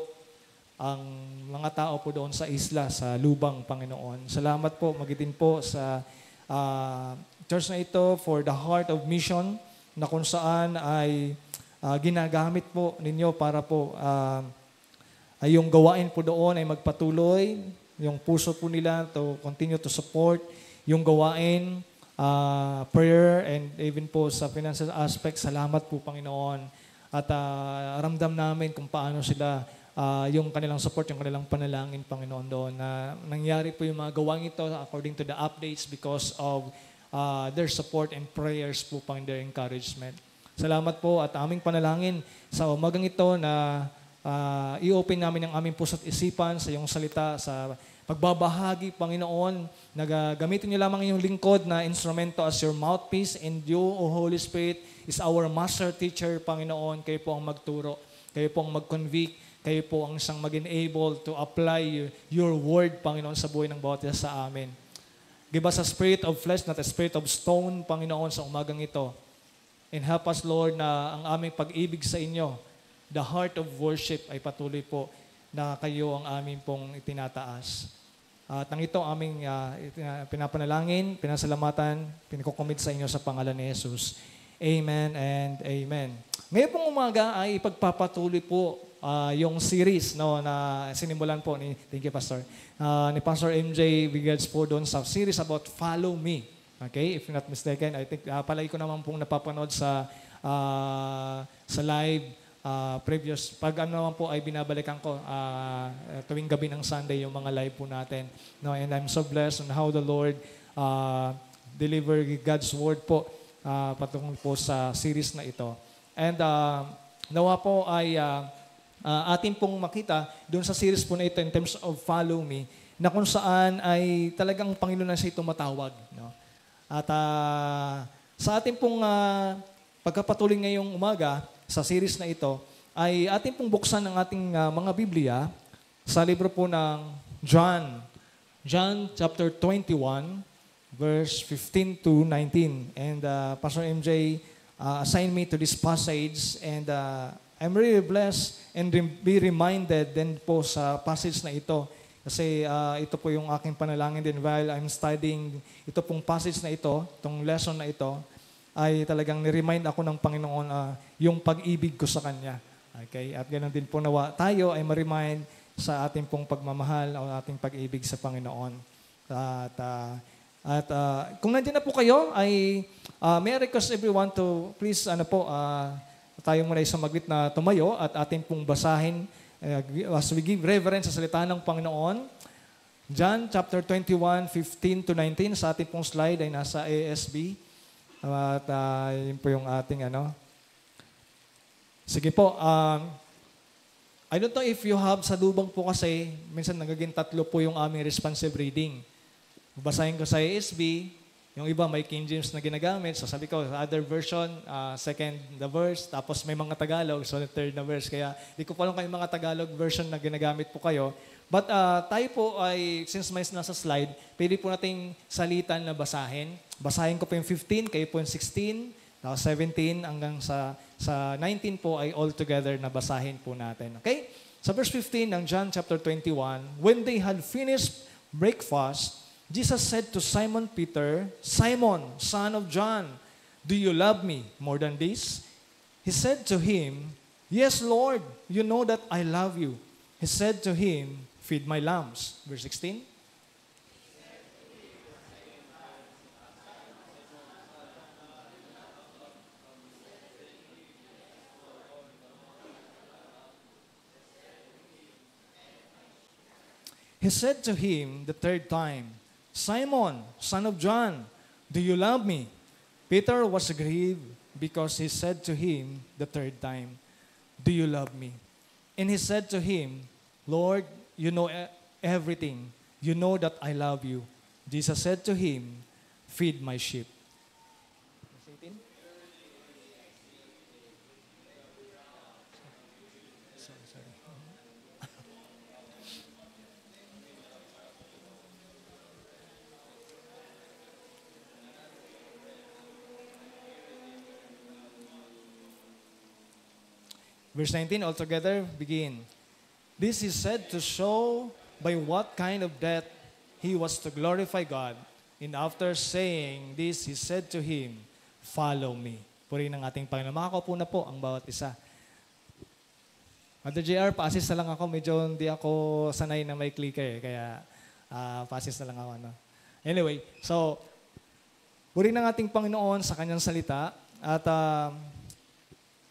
ang mga tao po doon sa isla, sa Lubang, Panginoon. Salamat po, magitin po sa church na ito for the heart of mission na kung saan ay ginagamit po ninyo para po ay yung gawain po doon ay magpatuloy, yung puso po nila to continue to support yung gawain, prayer, and even po sa financial aspect. Salamat po, Panginoon. At ramdam namin kung paano sila, yung kanilang support, yung kanilang panalangin, Panginoon, doon. Na nangyari po yung mga gawain ito according to the updates because of their support and prayers po, Panginoon, their encouragement. Salamat po at aming panalangin sa umagang ito na i-open namin ang aming puso't isipan sa iyong salita, sa pagbabahagi, Panginoon. Gamitin niyo lamang iyong lingkod na instrumento as your mouthpiece, and you, O Holy Spirit, is our master teacher, Panginoon. Kayo po ang magturo, kayo po ang mag-convict, kayo po ang isang mag-enable to apply your word, Panginoon, sa buhay ng bawat isa sa amin. Give us a spirit of flesh, not a spirit of stone, Panginoon, sa umagang ito. And help us, Lord, na ang aming pag-ibig sa inyo, the heart of worship, ay patuloy po na kayo ang aming pong itinataas. At ang ito aming pinapanalangin, pinasalamatan, pinikocommit sa inyo sa pangalan ni Jesus. Amen and amen. Ngayon pong umaga ay ipagpapatuloy po yung series na sinimulan po ni, thank you Pastor, ni Pastor MJ Vigards po doon sa series about Follow Me. Okay, if not mistaken, I think palagi ko naman pong napapanood sa live previous. Pag naman po ay binabalikan ko tuwing gabi ng Sunday yung mga live po natin. No, and I'm so blessed on how the Lord deliver God's word po patungkol po sa series na ito. And nawa po ay atin pong makita doon sa series po na ito in terms of Follow Me, na kung saan ay talagang Panginoon na siya tumatawag. No? At sa ating pong pagkapatuloy ngayong umaga sa series na ito, ay ating pong buksan ang ating mga Biblia sa libro po ng John. John chapter 21, verse 15 to 19. And Pastor MJ assigned me to this passage, and I'm really blessed and be reminded din po sa passage na ito. Kasi ito po yung aking panalangin din while I'm studying ito pong passage na ito, itong lesson na ito, ay talagang ni-remind ako ng Panginoon yung pag-ibig ko sa Kanya. Okay? At ganoon din po nawa tayo ay ma-remind sa ating pong pagmamahal o ating pag-ibig sa Panginoon. At kung nandiyan na po kayo, ay may I request everyone to please, tayo muna isang magwit na tumayo at ating pong basahin as we give reverence sa salita ng Panginoon. John chapter 21, 15 to 19. Sa ating pong slide ay nasa ASB. At yun po yung ating Sige po. I don't know if you have sa lubang po kasi, minsan nagiging 3 po yung aming responsive reading. Basahin ko sa ASB, yung iba may King James na ginagamit. So sabi ko, other version, second the verse, tapos may mga Tagalog, so the third na verse. Kaya di ko pa lang kayo mga Tagalog version na ginagamit po kayo. But tayo po ay, since may nasa slide, pwede po nating salitan na basahin. Basahin ko po yung 15, kayo po yung 16, tapos 17, hanggang sa 19 po ay all together na basahin po natin. Okay? Sa verse 15 ng John chapter 21, when they had finished breakfast, Jesus said to Simon Peter, Simon, son of John, do you love me more than this? He said to him, yes, Lord, you know that I love you. He said to him, feed my lambs. Verse 16. He said to him the third time, Simon, son of John, do you love me? Peter was grieved because he said to him the third time, do you love me? And he said to him, Lord, you know everything. You know that I love you. Jesus said to him, feed my sheep. Verse 19, all together, begin. This he said to show by what kind of death he was to glorify God. And after saying this, he said to him, "Follow me." Purihin ng ating Panginoon. Makakaupo na po ang bawat isa. Mother JR, pa-assist na lang ako. Medyo hindi ako sanay na may clicker kaya pa-assist na lang ako. No? Anyway, so, purihin ng ating Panginoon sa kanyang salita. At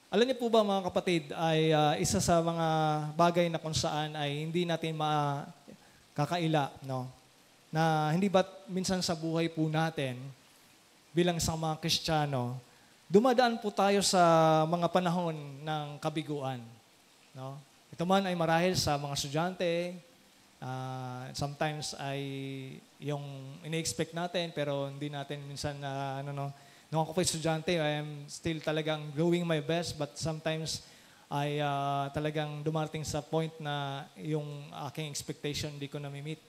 alam niyo po ba mga kapatid, ay isa sa mga bagay na kung saan ay hindi natin makakaila, no? Na hindi ba't minsan sa buhay po natin, bilang isang mga Kristiyano, dumadaan po tayo sa mga panahon ng kabiguan. No? Ito man ay marahil sa mga estudyante, sometimes ay yung ine-expect natin pero hindi natin minsan nung ako po estudyante, I am still talagang doing my best but sometimes ay talagang dumating sa point na yung aking expectation hindi ko na-meet.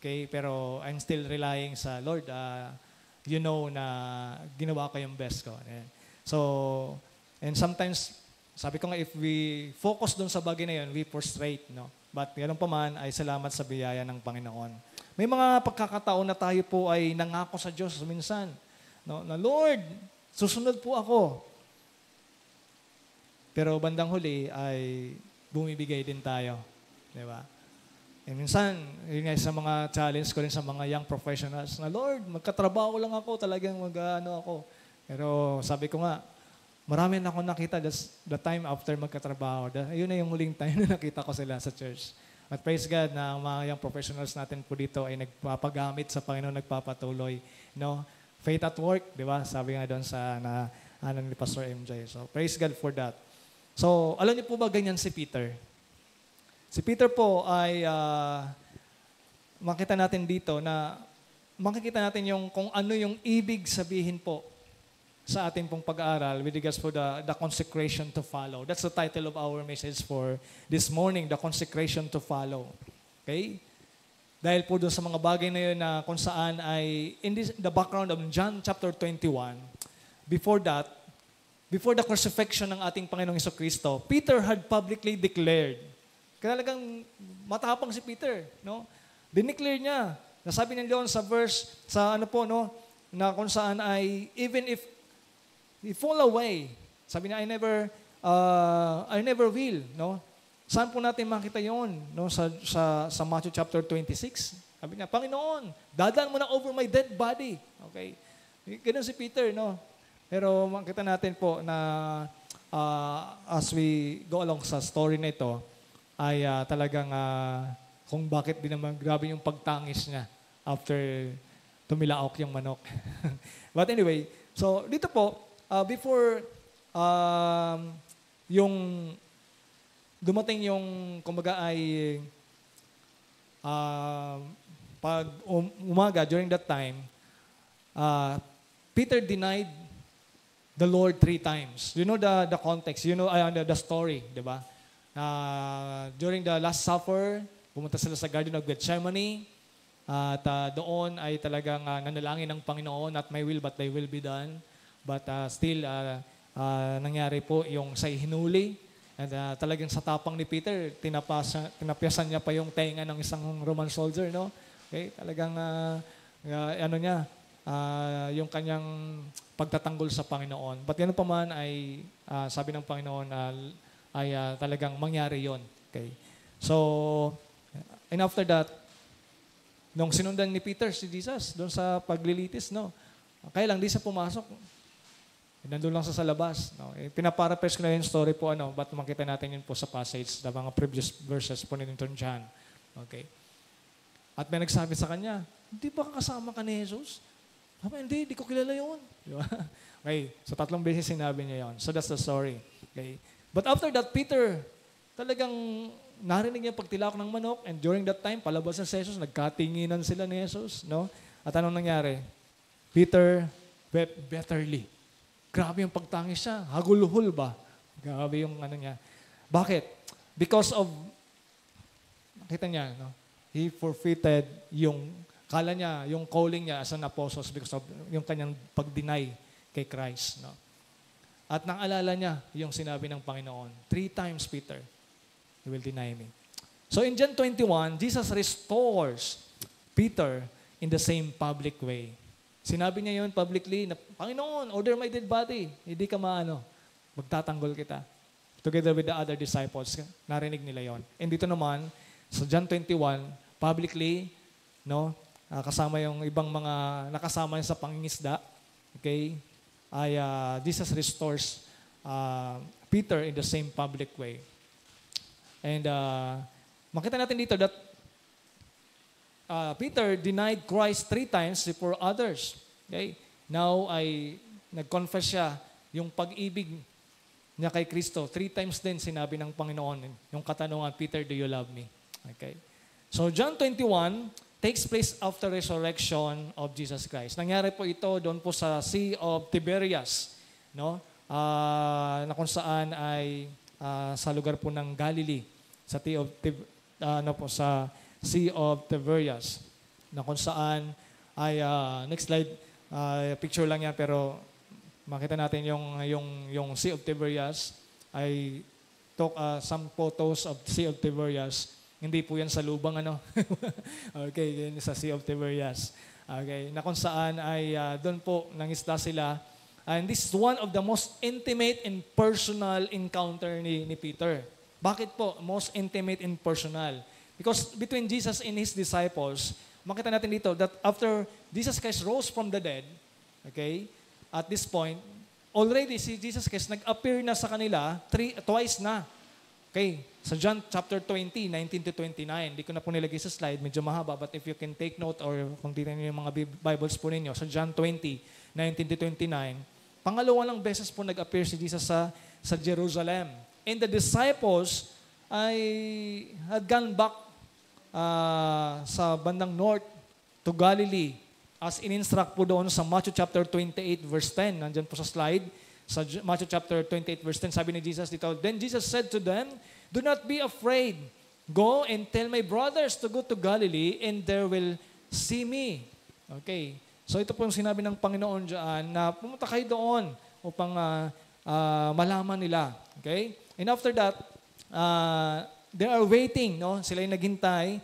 Okay? Pero I'm still relying sa Lord. You know na ginawa ko yung best ko. So, and sometimes, sabi ko nga, if we focus dun sa bagay na yun, we frustrate, no? But ganoon pa man, ay salamat sa biyaya ng Panginoon. May mga pagkakataon na tayo po ay nangako sa Diyos minsan, no? Na Lord, susunod po ako. Pero bandang huli ay bumibigay din tayo. Di ba? Eh minsan, yun nga sa mga challenge ko rin sa mga young professionals na, Lord, magkatrabaho lang ako, talagang mag-ano ako. Pero sabi ko nga, marami na ako nakita the time after magkatrabaho. Yun na yung huling time na nakita ko sila sa church. At praise God na ang mga young professionals natin po dito ay nagpapagamit sa Panginoon, nagpapatuloy. No? Faith at work, di ba? Sabi nga doon sa ni Pastor MJ. So praise God for that. So, alam niyo po ba ganyan si Peter? Si Peter po ay makita natin dito na makikita natin yung kung ano yung ibig sabihin po sa ating pong pag-aaral with regards for the consecration to follow. That's the title of our message for this morning, the consecration to follow. Okay? Dahil po doon sa mga bagay na yun na kung saan ay in the background of John chapter 21, before the crucifixion ng ating Panginoong Jesucristo, Peter had publicly declared. Talagang matapang si Peter, no? Dineclare niya. Nasabi niya doon sa verse, sa ano po, no? Na kung saan ay, even if he fall away, sabi niya, I never will, no? Saan po natin makita yon, no? Sa Matthew chapter 26. Sabi niya, Panginoon, dadaan mo na over my dead body. Okay? Ganun si Peter, no? Pero makita natin po na as we go along sa story na ito, ay talagang kung bakit din naman grabe yung pagtangis niya after tumilaok yung manok. But anyway, so dito po, before yung dumating yung kumbaga ay pag umaga during that time, Peter denied the Lord 3 times. You know the context, you know the story, di ba? During the Last Supper, pumunta sila sa Garden of Gethsemane at doon ay talagang nanalangin ng Panginoon at my will but thy will be done. But still, nangyari po yung say hinuli. And talagang sa tapang ni Peter, tinapyasan niya pa yung tenga ng isang Roman soldier, no? Okay? Talagang, yung kanyang pagtatanggol sa Panginoon. But gano'n pa man ay, sabi ng Panginoon, ay talagang mangyari yon. Okay? So, and after that, nung sinundan ni Peter si Jesus doon sa paglilitis, no? Kaya lang, di siya pumasok. Nandun lang sa labas. No? Pinaparaphrase ko na yung story po, but makita natin yun po sa passage, sa mga previous verses po nito John. Okay? At may nagsabi sa kanya, hindi ba kasama ka ni Jesus? Sabi, hindi ko kilala yun. Di ba? Okay, so 3 beses sinabi niya yun. So that's the story. Okay? But after that, Peter, talagang narinig niya pagtilak ng manok and during that time, palabas na si Jesus, nagkatinginan sila ni Jesus. No? At anong nangyari? Peter wept bitterly. Grabe yung pagtangis siya. Haguluhol ba? Grabe yung ano niya. Bakit? Because of, nakita niya, no? He forfeited yung, kala niya, yung calling niya as an apostle because of yung kanyang pag-deny kay Christ. No? At nang alala niya yung sinabi ng Panginoon, 3 times, Peter, you will deny me. So in John 21, Jesus restores Peter in the same public way. Sinabi niya yun publicly na, Panginoon, order my dead body. Hindi ka magtatanggol kita. Together with the other disciples, narinig nila yon. And dito naman, sa John 21, publicly, kasama yung ibang mga nakasama sa pangingisda, okay, ay Jesus restores Peter in the same public way. And makita natin dito that Peter denied Christ 3 times before others. Okay? Now ay nag-confess siya yung pag-ibig niya kay Kristo. 3 times din sinabi ng Panginoon yung katanungan, Peter, do you love me? Okay. So John 21 takes place after resurrection of Jesus Christ. Nangyari po ito doon po sa Sea of Tiberias, no? Na kung saan ay sa lugar po ng Galilee, sa sa Sea of Tiberias, na kung saan ay next slide, picture lang yan pero makita natin yung Sea of Tiberias. I took some photos of Sea of Tiberias. Hindi po yan sa lubang okay, yan sa Sea of Tiberias. Okay, na kung saan ay doon po nangisda sila. And this is one of the most intimate and personal encounter ni Peter. Bakit po most intimate and personal? Because between Jesus and His disciples, makita natin dito that after Jesus Christ rose from the dead, okay, at this point, already si Jesus Christ nag-appear na sa kanila twice na. Okay, sa John chapter 20, 19 to 29, hindi ko na po nilagay sa slide, medyo mahaba, but if you can take note or kung titignan niyo yung mga Bibles po ninyo, sa John 20, 19 to 29, pangalawa lang beses po nag-appear si Jesus sa Jerusalem. And the disciples had gone back sa bandang north to Galilee as in-instruct po doon sa Matthew chapter 28 verse 10. Nandyan po sa slide. Sa Matthew chapter 28 verse 10, sabi ni Jesus dito, Then Jesus said to them, Do not be afraid. Go and tell my brothers to go to Galilee and there will see me. Okay. So ito po yung sinabi ng Panginoon dyan na pumunta kayo doon upang malaman nila. Okay? And after that, they are waiting. No? Sila yung naghintay.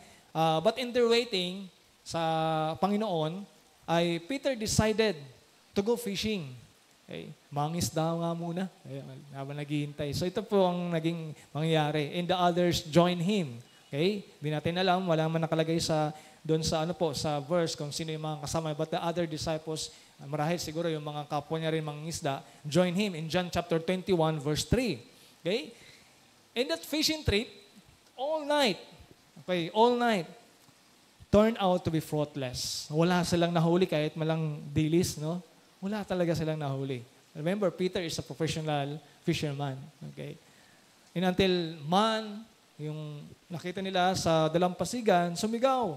But in their waiting sa Panginoon, ay Peter decided to go fishing. Okay? Mangisda nga muna. Habang naghihintay. So ito po ang naging mangyayari. And the others join him. Okay? Hindi natin alam. Wala man nakalagay doon sa sa verse kung sino yung mga kasama. But the other disciples, marahil siguro yung mga kapwa niya rin mangingisda, join him in John chapter 21 verse 3. Okay? And that fishing trip, all night, turned out to be fruitless. Wala silang nahuli kahit malang dilis, no? Wala talaga silang nahuli. Remember, Peter is a professional fisherman. Okay? And until yung nakita nila sa dalampasigan, sumigaw.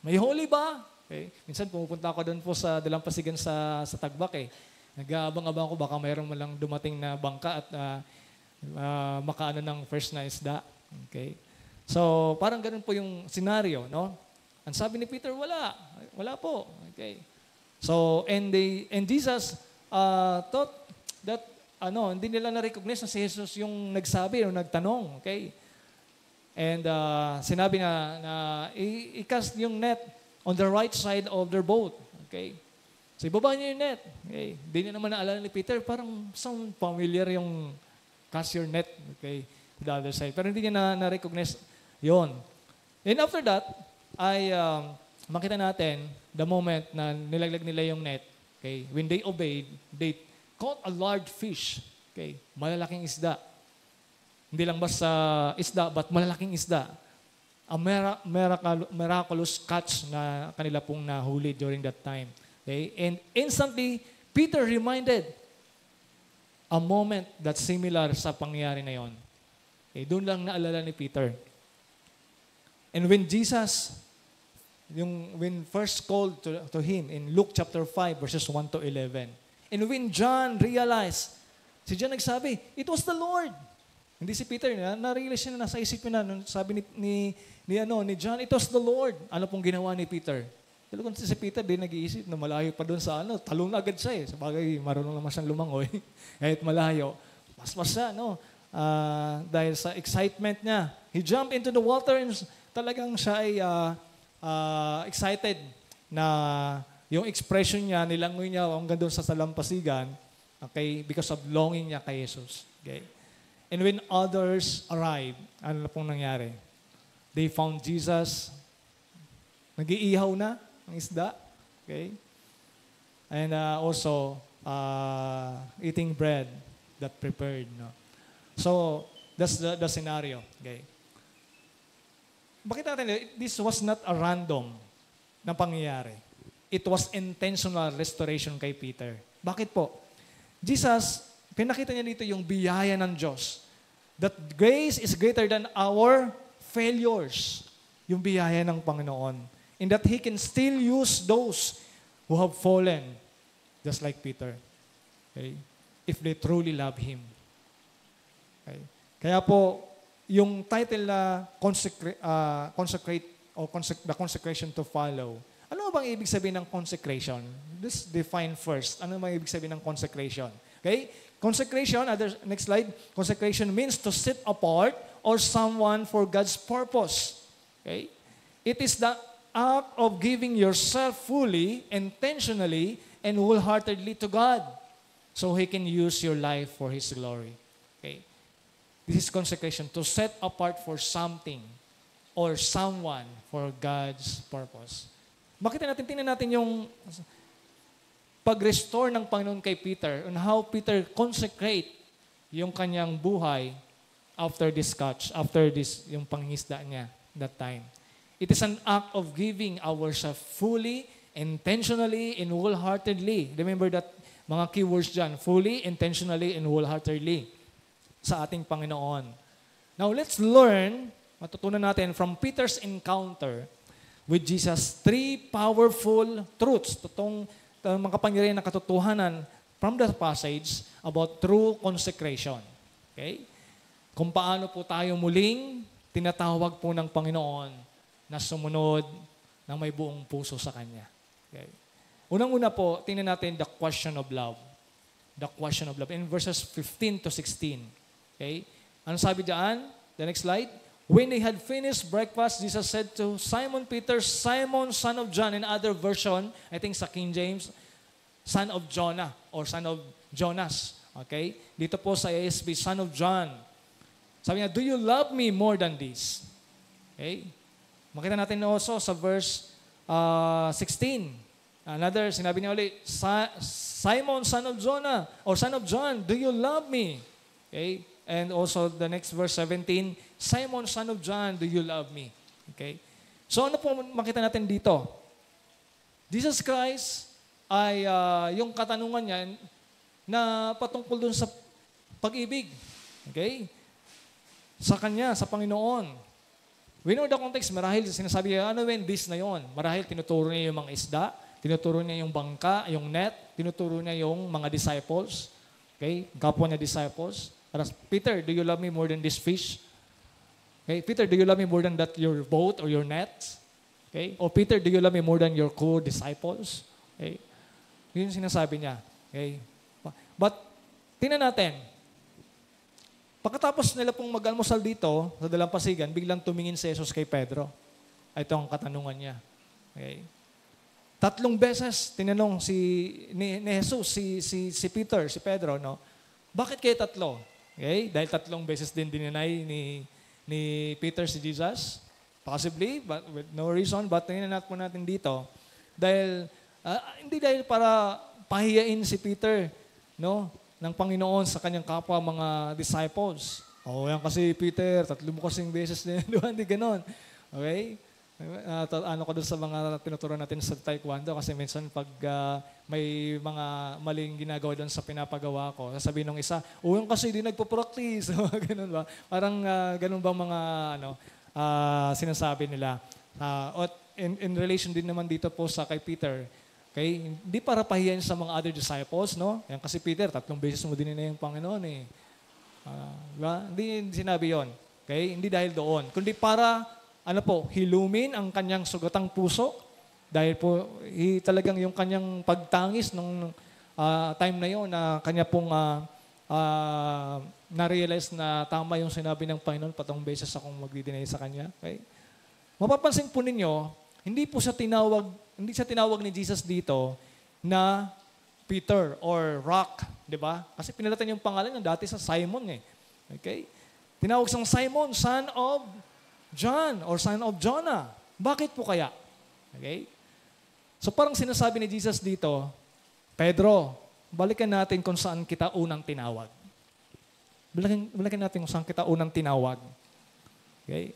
May huli ba? Okay? Minsan pumupunta ako doon po sa dalampasigan sa Tagbak. Nag-aabang-abang ko baka mayroon malang dumating na bangka at makaano ng first na isda. Okay? So, parang ganun po yung scenario, no? Ang sabi ni Peter, wala po. Okay. So, and Jesus thought that hindi nila na-recognize na si Jesus yung nagsabi o nagtanong, okay? And sinabi na i-cast yung net on the right side of their boat, okay? So, ibaba niyo yung net. Okay? Hindi niya naman naalala ni Peter, parang sound familiar yung cast your net, okay? The other side. Pero hindi niya na-recognize yon. And after that, ay makita natin the moment na nilaglag nila yung net, okay, when they obeyed, they caught a large fish, okay, malalaking isda. Hindi lang basta isda, but malalaking isda. A miraculous catch na kanila pong nahuli during that time. Okay? And instantly, Peter reminded a moment that's similar sa pangyayari na yon. Okay, doon lang naalala ni Peter. And when Jesus, when first called to him in Luke chapter 5 verses 1 to 11. And when John realized, si John nagsabi, it was the Lord. Hindi si Peter, na-realize niya na nasa isip niya na, sabi ni John, it was the Lord. Ano pong ginawa ni Peter? Talagang si Peter, di nag-iisip na malayo pa doon sa talong na agad siya eh. Sabagay, marunong naman siyang lumangoy. Kahit malayo. Mas siya, dahil sa excitement niya. He jumped into the water and talagang siya ay excited na yung expression niya, nilangoy niya hanggang doon sa salampasigan, okay, because of longing niya kay Jesus. Okay? And when others arrived, ano na pong nangyari? They found Jesus, nag-iihaw na ang isda. Okay? And also, eating bread that prepared. No? So, that's the scenario. Okay? Bakit natin, this was not a random na pangyayari. It was intentional restoration kay Peter. Bakit po? Jesus, pinakita niya dito yung biyaya ng Diyos. That grace is greater than our failures. Yung biyaya ng Panginoon. And that He can still use those who have fallen, just like Peter. Okay? If they truly love Him. Okay? Kaya po, yung title na consecrate o the consecration to follow, ano bang ibig sabihin ng consecration? Let's define first. Ano bang ibig sabihin ng consecration? Okay? Consecration, next slide. Consecration means to set apart or someone for God's purpose. Okay? It is the act of giving yourself fully, intentionally, and wholeheartedly to God so He can use your life for His glory. Okay? This is consecration, to set apart for something or someone for God's purpose. Tingnan natin yung pag-restore ng Panginoon kay Peter and how Peter consecrate yung kanyang buhay after this catch, after this, yung pangingisda niya that time. It is an act of giving ourselves fully, intentionally, and wholeheartedly. Remember that mga keywords dyan, fully, intentionally, and wholeheartedly sa ating Panginoon. Now, let's learn, matutunan natin from Peter's encounter with Jesus, 3 powerful truths, totoong makapangyarihan na katotohanan from the passage about true consecration. Okay? Kung paano po tayo muling tinatawag po ng Panginoon na sumunod ng may buong puso sa Kanya. Okay? Unang-una po, tingnan natin the question of love. The question of love. In verses 15 to 16. Okay? Ano sabi diyan? The next slide. When they had finished breakfast, Jesus said to Simon Peter, Simon, son of John, in other version, I think sa King James, son of Jonah or son of Jonas. Okay? Dito po sa ASB, son of John. Sabi niya, do you love me more than this? Okay? Makita natin also sa verse 16. Another, sinabi niya ulit, Simon, son of Jonah, or son of John, do you love me? Okay? And also the next verse 17, Simon, son of John, do you love me? Okay? So ano po makita natin dito? Jesus Christ ay yung katanungan niya na patungkol dun sa pag-ibig. Okay? Sa Kanya, sa Panginoon. We know the context, marahil sinasabi niya, ano when this na yon? Marahil tinuturo niya yung mga isda, tinuturo niya yung bangka, yung net, tinuturo niya yung mga disciples. Okay? Kapwa niya disciples. Peter, do you love me more than this fish? Okay, Peter, do you love me more than that your boat or your nets? Okay? O Peter, do you love me more than your co-disciples? Okay? Yun yung sinasabi niya. Okay? But, tingnan natin. Pagkatapos nila pong mag-almusal dito, sa dalampasigan, biglang tumingin si Jesus kay Pedro. Ito ang katanungan niya. Okay? 3 beses tinanong ni Jesus, si Peter, si Pedro, no? Bakit kayo 3? Okay? Dahil 3 beses din dininay ni Peter si Jesus. Possibly, but with no reason. But tingnan natin dito. Dahil, hindi dahil para pahiyain si Peter, no, ng Panginoon sa kanyang kapwa mga disciples. Yan kasi Peter, 3 mo kasing beses din. Hindi ganon. Okay? Ano ko doon sa mga tinuturo natin sa taekwondo kasi minsan pag may mga maling ginagawa doon sa pinapagawa ko, sasabihin ng isa, yung kasi di nagpo-practice. Ganun ba? Parang ganun bang mga sinasabi nila. In relation din naman dito po sa kay Peter, okay? Hindi para pahiyan sa mga other disciples, no? Yan kasi Peter, 3 beses mo din na yung Panginoon eh. Diba? Hindi sinabi yon. Okay? Hindi dahil doon. Kundi para hilumin ang kanyang sugatang puso dahil po talagang yung kanyang pagtangis nung time na yon na kanya pong na-realize na tama yung sinabi ng Panginoon, patong beses akong magdi-deny sa Kanya. Okay? Mapapansin po ninyo, hindi siya tinawag ni Jesus dito na Peter or Rock, di ba? Kasi pinalitan yung pangalan niya dati sa Simon eh. Okay? Tinawag siyang Simon, son of John or son of Jonah. Bakit po kaya? Okay? So parang sinasabi ni Jesus dito, Pedro, balikan natin kung saan kita unang tinawag. Balikan natin kung saan kita unang tinawag. Okay?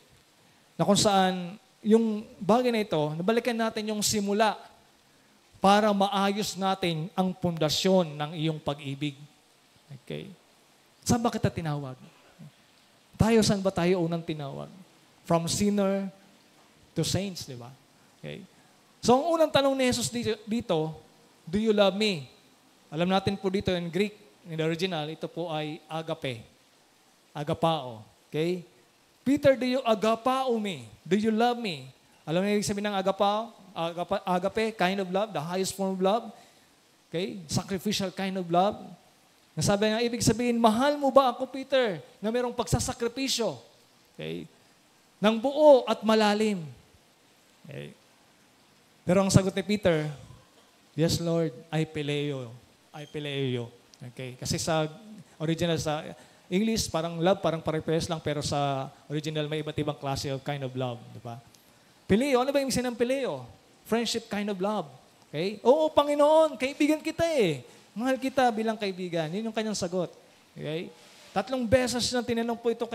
Na kung saan, yung bagay na ito, nabalikan natin yung simula para maayos natin ang pundasyon ng iyong pag-ibig. Okay? Saan ba kita tinawag? Saan ba tayo unang tinawag? From sinner to saints, di ba? Okay? So, ang unang tanong ni Jesus dito, do you love me? Alam natin po dito in Greek, in the original, ito po ay agape. Agapao. Okay? Peter, do you agapao me? Do you love me? Alam niyo yung ibig sabihin ng agapao? Agape, kind of love, the highest form of love. Okay? Sacrificial kind of love. Nasabi nga, ibig sabihin, mahal mo ba ako, Peter, na mayroong pagsasakripisyo? Okay? Ng buo at malalim. Okay? Pero ang sagot ni Peter, yes, Lord, I pileo. I pileo. Okay? Kasi sa original, sa English, parang love, parang pare-pares lang, pero sa original, may iba't ibang klase of kind of love. Di ba? Pileo, ano ba yung ng pileo? Friendship kind of love. Okay? Oo, Panginoon, kaibigan kita eh. Mahal kita bilang kaibigan. Yun yung kanyang sagot. Okay? 3 beses na tinanong po ito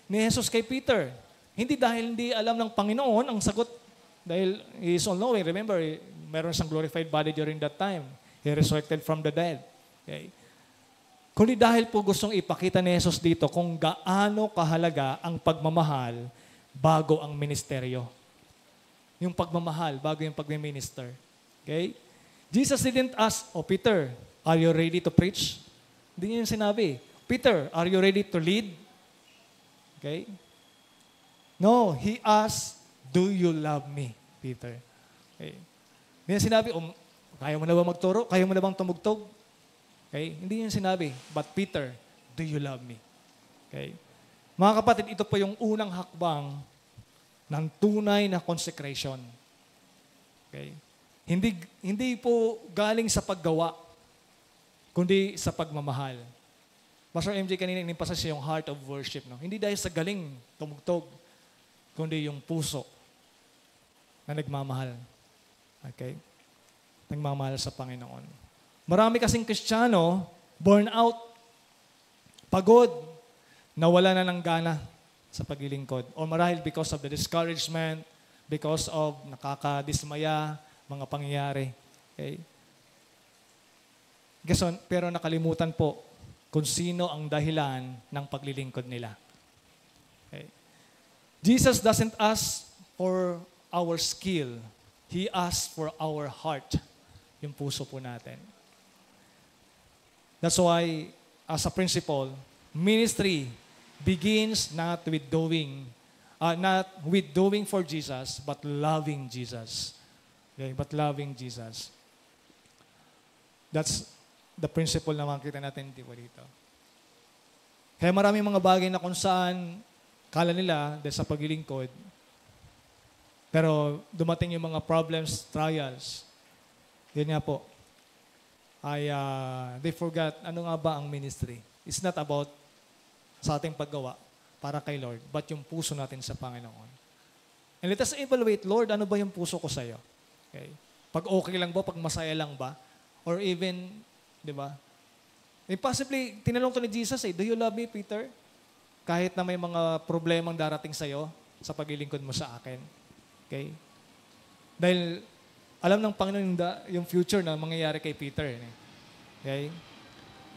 ni Jesus kay Peter. Hindi dahil hindi alam ng Panginoon ang sagot dahil he is all-knowing. Remember, meron siyang glorified body during that time. He resurrected from the dead. Okay? Kundi dahil po gustong ipakita ni Jesus dito kung gaano kahalaga ang pagmamahal bago ang ministeryo. Yung pagmamahal bago yung pagmiminister. Okay? Jesus didn't ask, oh Peter, are you ready to preach? Hindi niya yung sinabi. Peter, are you ready to lead? Okay? No, he asked, do you love me, Peter? Okay. Hindi niya sinabi, kaya mo na ba magturo? Kaya mo na bang tumugtog? Okay? Hindi niya sinabi, but Peter, do you love me? Okay? Mga kapatid, ito po yung unang hakbang ng tunay na consecration. Okay? Hindi po galing sa paggawa, kundi sa pagmamahal. Pastor MJ kanina inimpasa siya yung heart of worship. No? Hindi dahil sa galing tumugtog, kundi yung puso na nagmamahal. Okay? Nagmamahal sa Panginoon. Marami kasing Kristiyano, burn out, pagod, nawala na ng gana sa paglilingkod. O marahil because of the discouragement, because of nakakadismaya, mga pangyayari. Okay? Pero nakalimutan po kung sino ang dahilan ng paglilingkod nila. Okay? Jesus doesn't ask for our skill. He asks for our heart. Yung puso po natin. That's why, as a principle, ministry begins not with doing for Jesus, but loving Jesus. Okay? But loving Jesus. That's the principle na makikita natin dito. Kaya maraming mga bagay na kung saan kala nila dahil sa paglilingkod, pero dumating yung mga problems, trials. Yun nga po. They forgot ano nga ba ang ministry. It's not about sa ating paggawa para kay Lord, but yung puso natin sa Panginoon. And let us evaluate, Lord, ano ba yung puso ko sa iyo? Okay. Pag okay lang ba? Pag masaya lang ba? Or even, di ba? Possibly, tinanong to ni Jesus, do you love me, Peter? Kahit na may mga problemang darating sa iyo sa paglilingkod mo sa akin. Okay? Dahil alam ng Panginoon yung future na mangyayari kay Peter. Okay?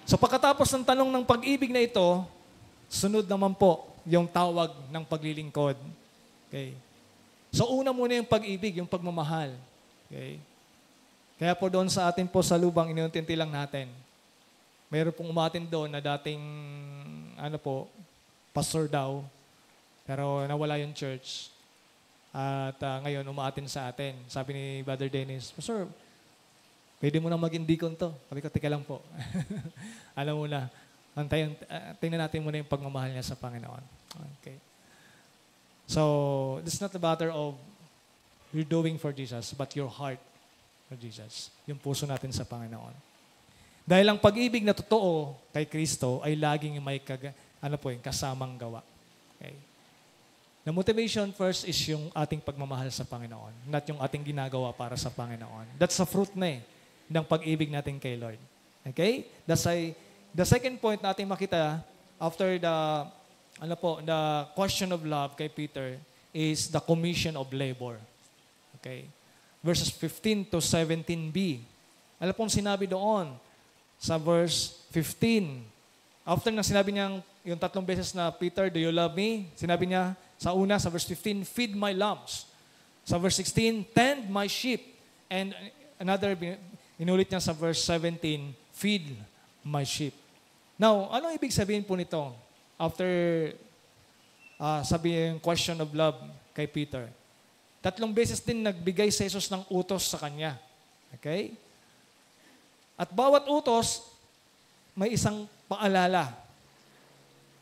So pagkatapos ng tanong ng pag-ibig na ito, sunod naman po yung tawag ng paglilingkod. Okay? So una muna yung pag-ibig, yung pagmamahal. Okay? Kaya po doon sa atin po sa lubang, inuunti lang natin. Mayroon pong umatin doon na dating, pastor daw, pero nawala yung church. At ngayon, umaatin sa atin. Sabi ni Brother Dennis, Pastor, pwede mo na maging deacon to. Sabi ko, tika lang po. Alam mo na. Tingnan natin muna yung pagmamahal niya sa Panginoon. Okay. So, it's not a matter of you're doing for Jesus, but your heart for Jesus. Yung puso natin sa Panginoon. Dahil ang pag-ibig na totoo kay Kristo ay laging may kasamang gawa. Okay. The motivation first is yung ating pagmamahal sa Panginoon, not yung ating ginagawa para sa Panginoon. That's a fruit na ng pag-ibig natin kay Lord. Okay? The second point natin makita after the question of love kay Peter is the commission of labor. Okay? Verses 15 to 17b. Alam pong sinabi doon sa verse 15. After na sinabi niyang yung 3 beses na, Peter, do you love me? Sinabi niya sa una, sa verse 15, feed my lambs. Sa verse 16, tend my sheep. And another, inulit niya sa verse 17, feed my sheep. Now, ano ibig sabihin po nito? After sabihin question of love kay Peter. 3 beses din nagbigay si Jesus ng utos sa kanya. Okay? At bawat utos, may isang paalala.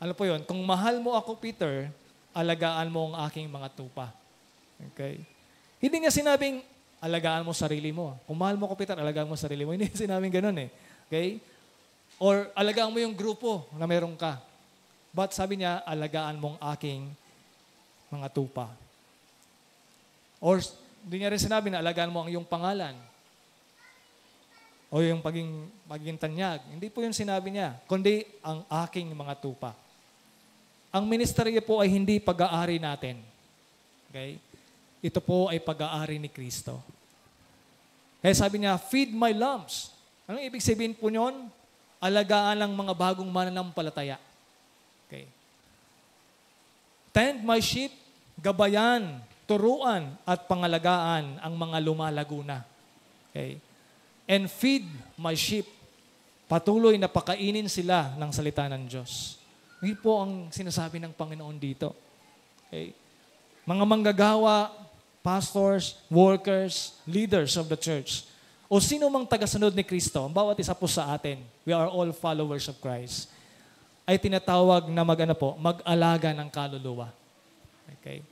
Ano po yun? Kung mahal mo ako, Peter, alagaan mo ang aking mga tupa. Okay? Hindi niya sinabing, alagaan mo sarili mo. Kung mahal mo ako, Peter, alagaan mo sarili mo. Hindi niya sinabing ganun eh. Okay? Or alagaan mo yung grupo na meron ka. But sabi niya, alagaan mo ang aking mga tupa. Or hindi niya rin sinabi na alagaan mo ang iyong pangalan. O yung pagiging tanyag. Hindi po yung sinabi niya, kundi ang aking mga tupa. Ang ministeryo po ay hindi pag-aari natin. Okay? Ito po ay pag-aari ni Kristo. Kaya sabi niya, feed my lambs. Anong ibig sabihin po nyon? Alagaan ng mga bagong mananampalataya. Okay. Tend my sheep, gabayan, turuan, at pangalagaan ang mga lumalago na. Okay. And feed my sheep. Patuloy na pakainin sila ng salita ng Diyos. Hindi po ang sinasabi ng Panginoon dito. Okay. Mga manggagawa, pastors, workers, leaders of the church, o sino mang tagasunod ni Kristo, ang bawat isa po sa atin, we are all followers of Christ, ay tinatawag na mag-alaga ng kaluluwa. Okay.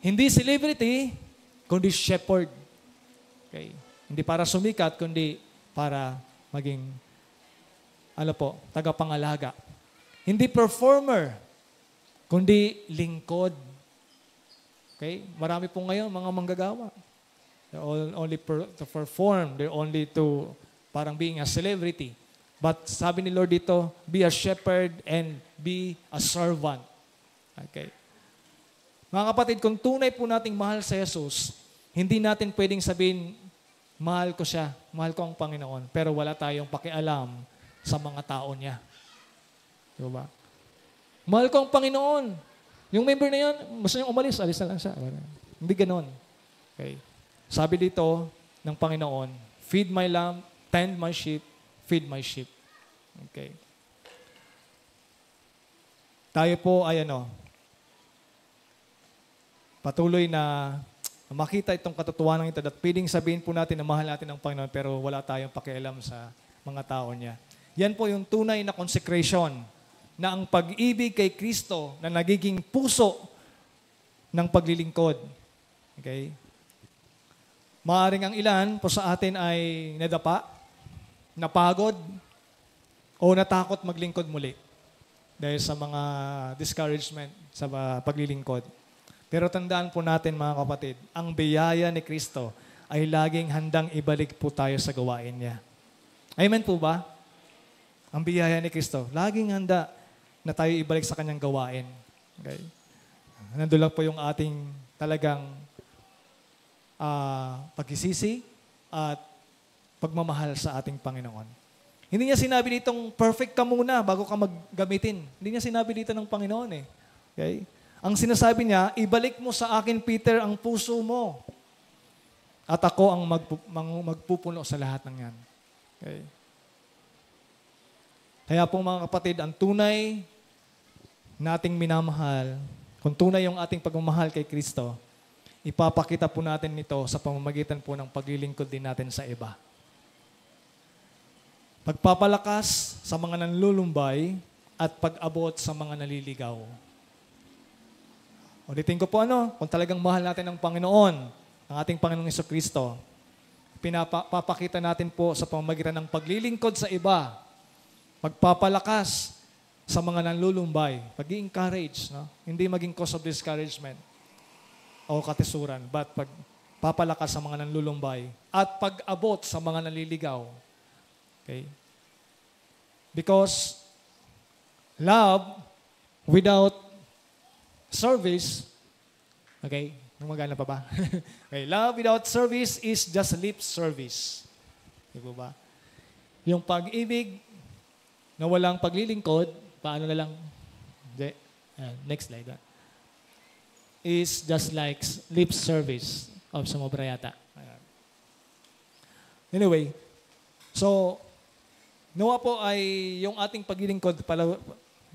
Hindi celebrity, kundi shepherd. Okay. Hindi para sumikat, kundi para maging, tagapangalaga. Hindi performer, kundi lingkod. Okay? Marami po ngayon mga manggagawa. They're only to perform. They're only to parang being a celebrity. But sabi ni Lord dito, be a shepherd and be a servant. Okay? Mga kapatid, kung tunay po nating mahal sa Jesus, hindi natin pwedeng sabihin, mahal ko siya, mahal ko ang Panginoon, pero wala tayong pakialam sa mga tao niya. Diba? Mahal ko ang Panginoon. Yung member na yun, gusto niyang umalis, alis na lang siya. Hindi ganon. Okay. Sabi dito ng Panginoon, feed my lamb, tend my sheep, feed my sheep. Okay. Tayo po ay patuloy na makita itong katotohanan ito at pwedeng sabihin po natin na mahal natin ang Panginoon pero wala tayong pakialam sa mga tao niya. Yan po yung tunay na consecration na ang pag-ibig kay Kristo na nagiging puso ng paglilingkod. Okay? Maaring ang ilan po sa atin ay nadapa, napagod, o natakot maglingkod muli dahil sa mga discouragement sa paglilingkod. Pero tandaan po natin mga kapatid, ang biyaya ni Kristo ay laging handang ibalik po tayo sa gawain niya. Amen po ba? Ang biyaya ni Kristo, laging handa na tayo ibalik sa kanyang gawain. Okay? Nandun lang po yung ating talagang pagsisisi at pagmamahal sa ating Panginoon. Hindi niya sinabi ditong perfect ka muna bago ka maggamitin. Hindi niya sinabi dito ng Panginoon eh. Okay? Ang sinasabi niya, ibalik mo sa akin, Peter, ang puso mo. At ako ang magpupuno sa lahat ng yan. Okay? Kaya po mga kapatid, ang tunay nating minamahal, kung tunay yung ating pagmamahal kay Kristo, ipapakita po natin nito sa pamamagitan po ng paglilingkod din natin sa iba. pagpapalakas sa mga nanlulumbay, at pag-abot sa mga naliligaw. Ulitin ko po kung talagang mahal natin ang Panginoon, ang ating Panginoong Jesucristo, pinapakita natin po sa pamamagitan ng paglilingkod sa iba, pagpapalakas sa mga nanlulumbay, pag-i-encourage, hindi maging cause of discouragement o katisuran, but pagpapalakas sa mga nanlulumbay at pag-abot sa mga naliligaw. Okay? Because love without service, okay, gumagana pa ba? Okay, love without service is just lip service. Di ba? Yung pag-ibig na walang paglilingkod, paano na lang? Next slide. Is just like lip service of sumobra yata. Anyway, so, nawa po ay yung ating paglilingkod,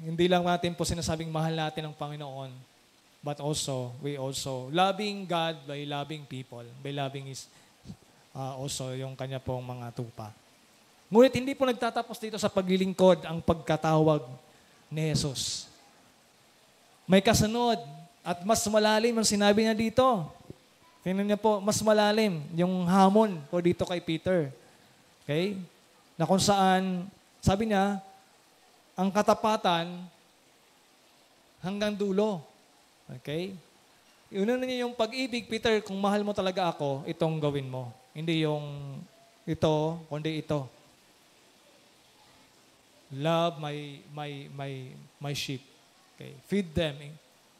hindi lang natin po sinasabing mahal natin ang Panginoon, but also, we also, loving God by loving people, by loving is also yung kanya pong mga tupa. Ngunit hindi po nagtatapos dito sa paglilingkod ang pagkatawag ni Jesus. May kasunod at mas malalim ang sinabi niya dito. Tingnan niya po, mas malalim yung hamon po dito kay Peter. Okay? Na kung saan, sabi niya, ang katapatan hanggang dulo. Okay? Iunan niya yung pag-ibig, Peter, kung mahal mo talaga ako, itong gawin mo. Hindi yung ito, kundi ito. Love my sheep. Okay? Feed them.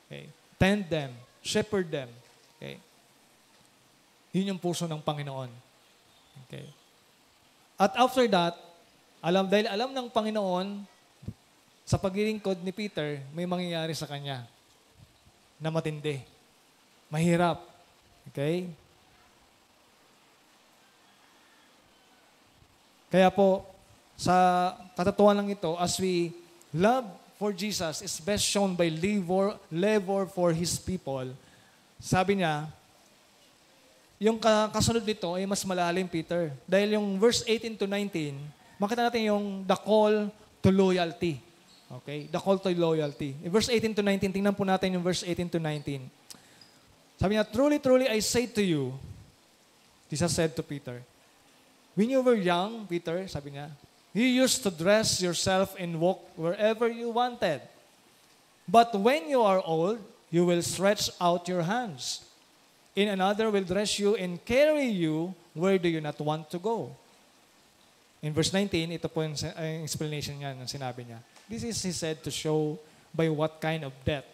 Okay? Tend them. Shepherd them. Okay? Yun yung puso ng Panginoon. Okay? At after that, dahil alam ng Panginoon, sa paglilingkod ni Peter, may mangyayari sa kanya na matindi. Mahirap. Okay? Kaya po, sa katatuan lang ito, as we love for Jesus is best shown by labor for His people. Sabi niya, yung kasunod nito ay mas malalim, Peter. Dahil yung verse 18 to 19, makita natin yung the call to loyalty. Okay? The call to loyalty. In verse 18 to 19, tingnan po natin yung verse 18 to 19. Sabi niya, truly, truly, I say to you, Jesus said to Peter, when you were young, Peter, sabi niya, you used to dress yourself and walk wherever you wanted. But when you are old, you will stretch out your hands. And another will dress you and carry you where do you not want to go. In verse 19, ito po yung explanation niya, ng sinabi niya. This is, he said, to show by what kind of death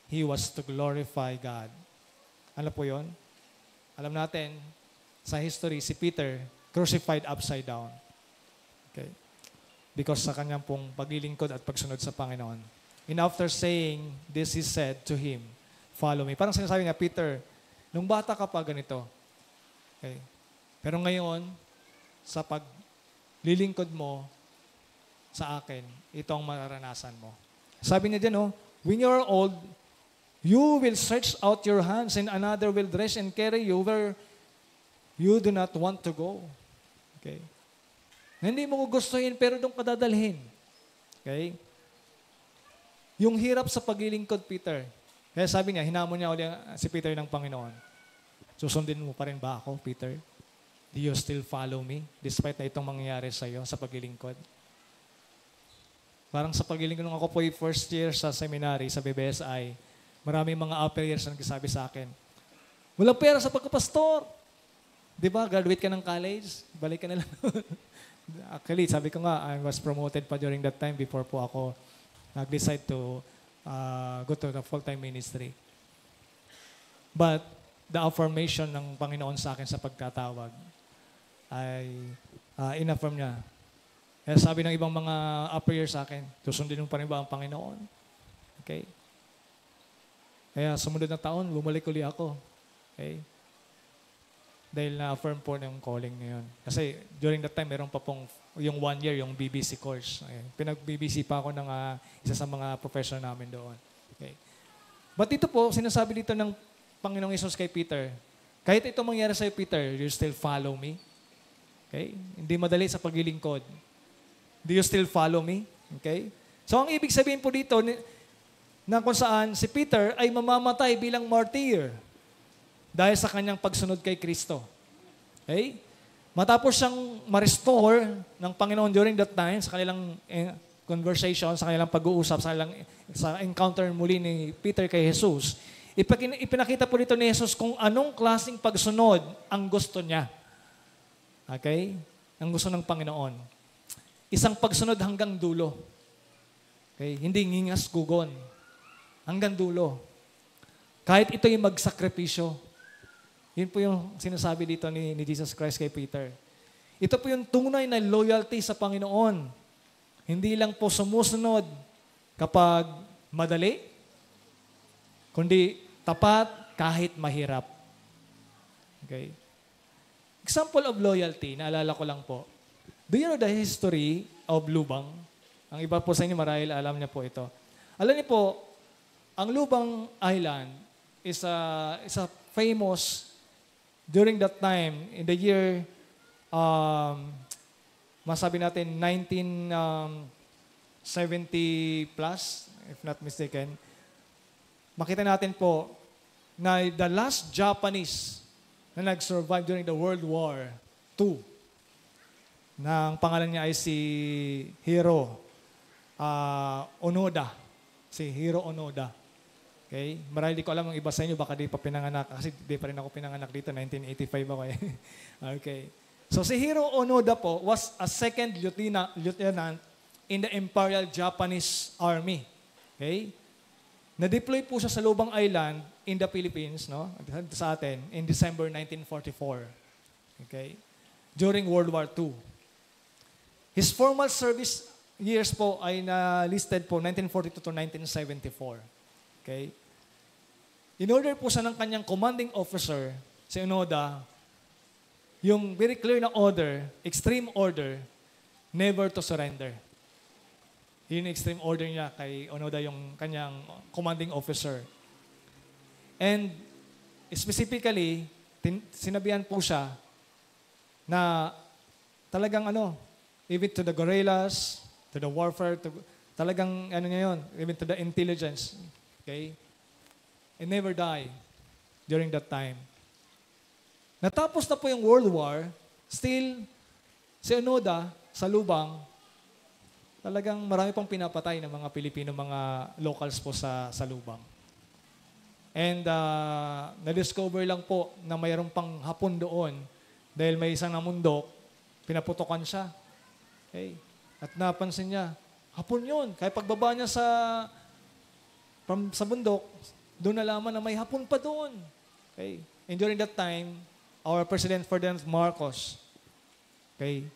he was to glorify God. Ano po yun? Alam natin, sa history, si Peter, crucified upside down. Okay? Because sa kanyang pong paglilingkod at pagsunod sa Panginoon. And after saying this, he said to him, follow me. Parang sinasabi niya, Peter, nung bata ka pa ganito. Okay? Pero ngayon, sa paglilingkod mo sa akin, ito ang mararanasan mo. Sabi niya dyan, when you are old, you will stretch out your hands and another will dress and carry you where you do not want to go. Okay? Hindi mo gustuhin pero doon ka dadalhin. Okay? Yung hirap sa paglilingkod, Peter. Kaya sabi niya, hinamon niya uli si Peter ng Panginoon. Susundin mo pa rin ba ako, Peter? Do you still follow me? Despite na itong mangyayari sa iyo sa paglilingkod. Parang sa paglilingkod nung ako po yung first year sa seminary, sa BBSI, maraming mga upper years na nagsasabi sa akin, walang pera sa pagkapastor. Di ba? Graduate ka ng college, balik ka na lang. Actually, sabi ko nga, I was promoted pa during that time before po ako nag-decide to go to the full-time ministry. But the affirmation ng Panginoon sa akin sa pagkatawag ay in-affirm niya. Kaya sabi ng ibang mga upper years sa akin, susundin mo pa rin ba ang Panginoon? Okay? Kaya sumunod na taon, bumalik uli ako. Okay? Dahil na-affirm po ng calling ngayon. Kasi during that time, meron pa pong yung 1 year, yung BBC course. Okay? Pinag-BBC pa ako ng isa sa mga professor namin doon. Okay? But ito po, sinasabi dito ng Panginoong Hesus kay Peter, kahit ito mangyari sa'yo, Peter, you still follow me. Okay? Hindi madali sa paglilingkod. Do you still follow me? Okay? So ang ibig sabihin po dito, na kung saan si Peter ay mamamatay bilang martyr dahil sa kanyang pagsunod kay Kristo. Okay? Matapos siyang ma-restore ng Panginoon during that time, sa kanilang conversation, sa kanilang pag-uusap, sa encounter muli ni Peter kay Jesus, ipinakita po dito ni Jesus kung anong klaseng pagsunod ang gusto niya. Okay? Ang gusto ng Panginoon. Isang pagsunod hanggang dulo. Okay? Hindi ngingas gugon. Hanggang dulo. Kahit ito yung magsakripisyo. Yun po yung sinasabi dito ni Jesus Christ kay Peter. Ito po yung tunay na loyalty sa Panginoon. Hindi lang po sumusunod kapag madali, kundi tapat kahit mahirap. Okay? Example of loyalty, naalala ko lang po. Do you know the history of Lubang? Ang iba po sa inyo marahil alam niya po ito. Alam niyo po, ang Lubang Island is a famous during that time, in the year, masabi natin, 1970 plus, if not mistaken, makita natin po na the last Japanese na nag-survive during the World War II, na ang pangalan niya ay si Hiro Onoda. Si Hiro Onoda. Okay? Marahil di ko alam ang iba sa inyo, baka di pa pinanganak. Kasi di pa rin ako pinanganak dito, 1985 ako eh. Okay. So si Hiro Onoda po was a second lieutenant in the Imperial Japanese Army. Okay? Na-deploy po siya sa Lubang Island in the Philippines, no? Sa atin, in December 1944. Okay? During World War II. His formal service years po ay na-listed po 1942 to 1974. Okay? In order po siya ng kanyang commanding officer, si Onoda, yung very clear na order, extreme order, never to surrender. Yun yung extreme order niya kay Onoda, yung kanyang commanding officer. And specifically, sinabihan po siya na talagang even to the guerrillas, to the warfare, talagang niya yun, even to the intelligence. Okay? And never die during that time. Natapos na po yung World War, still, si Onoda, sa Lubang, talagang marami pang pinapatay ng mga Pilipino, mga locals po sa Lubang. And na-discover lang po na mayroon pang Hapon doon dahil may isang namundok, pinaputokan siya. Okay? At napansin niya, Hapon yun. Kaya pagbaba niya sa bundok, doon nalaman na may Hapon pa doon. Okay? And during that time, our President Ferdinand Marcos, okay,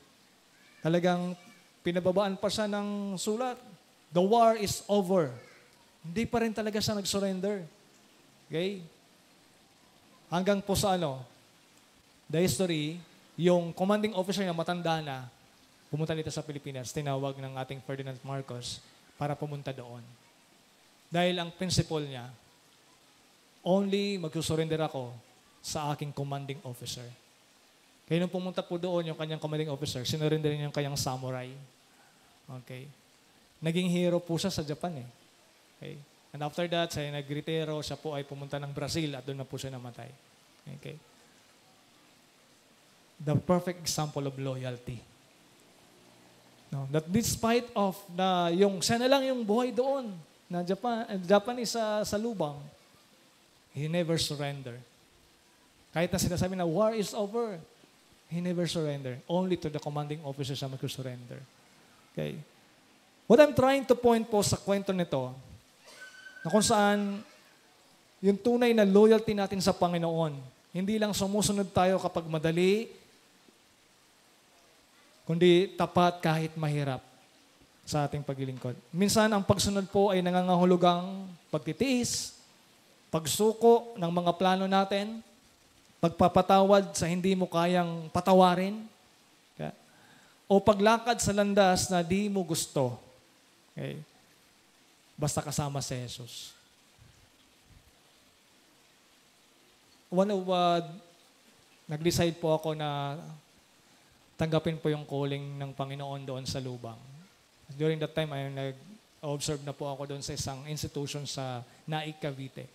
talagang pinababaan pa siya ng sulat. The war is over. Hindi pa rin talaga siya nag-surrender. Okay? Hanggang po sa the history, yung commanding officer niya matanda na, pumunta dito sa Pilipinas, tinawag ng ating Ferdinand Marcos para pumunta doon. Dahil ang principle niya, only magsusurrender ako sa aking commanding officer. Kaya nung pumunta po doon yung kanyang commanding officer, sinurrender niya yung kanyang samurai. Okay. Naging hero po siya sa Japan eh. Okay. And after that, siya nag-retiro, siya po ay pumunta ng Brazil at doon na po siya namatay. Okay. The perfect example of loyalty. No, that despite of yung siya na lang yung buhay doon na Japanese sa Lubang, he never surrender. Kahit na sinasabi na war is over, he never surrender. Only to the commanding officer siya mag-surrender. Okay. What I'm trying to point po sa kwento nito, na kung saan yung tunay na loyalty natin sa Panginoon, hindi lang sumusunod tayo kapag madali, kundi tapat kahit mahirap sa ating paglilingkod. Minsan, ang pagsunod po ay nangangahulugang pagtitiis, pagsuko ng mga plano natin, pagpapatawad sa hindi mo kayang patawarin, okay? O paglakad sa landas na di mo gusto. Okay? Basta kasama si Jesus. Nag-decide po ako na tanggapin po yung calling ng Panginoon doon sa Lubang. During that time, ay nag-observe na po ako doon sa isang institution sa Naik, Cavite.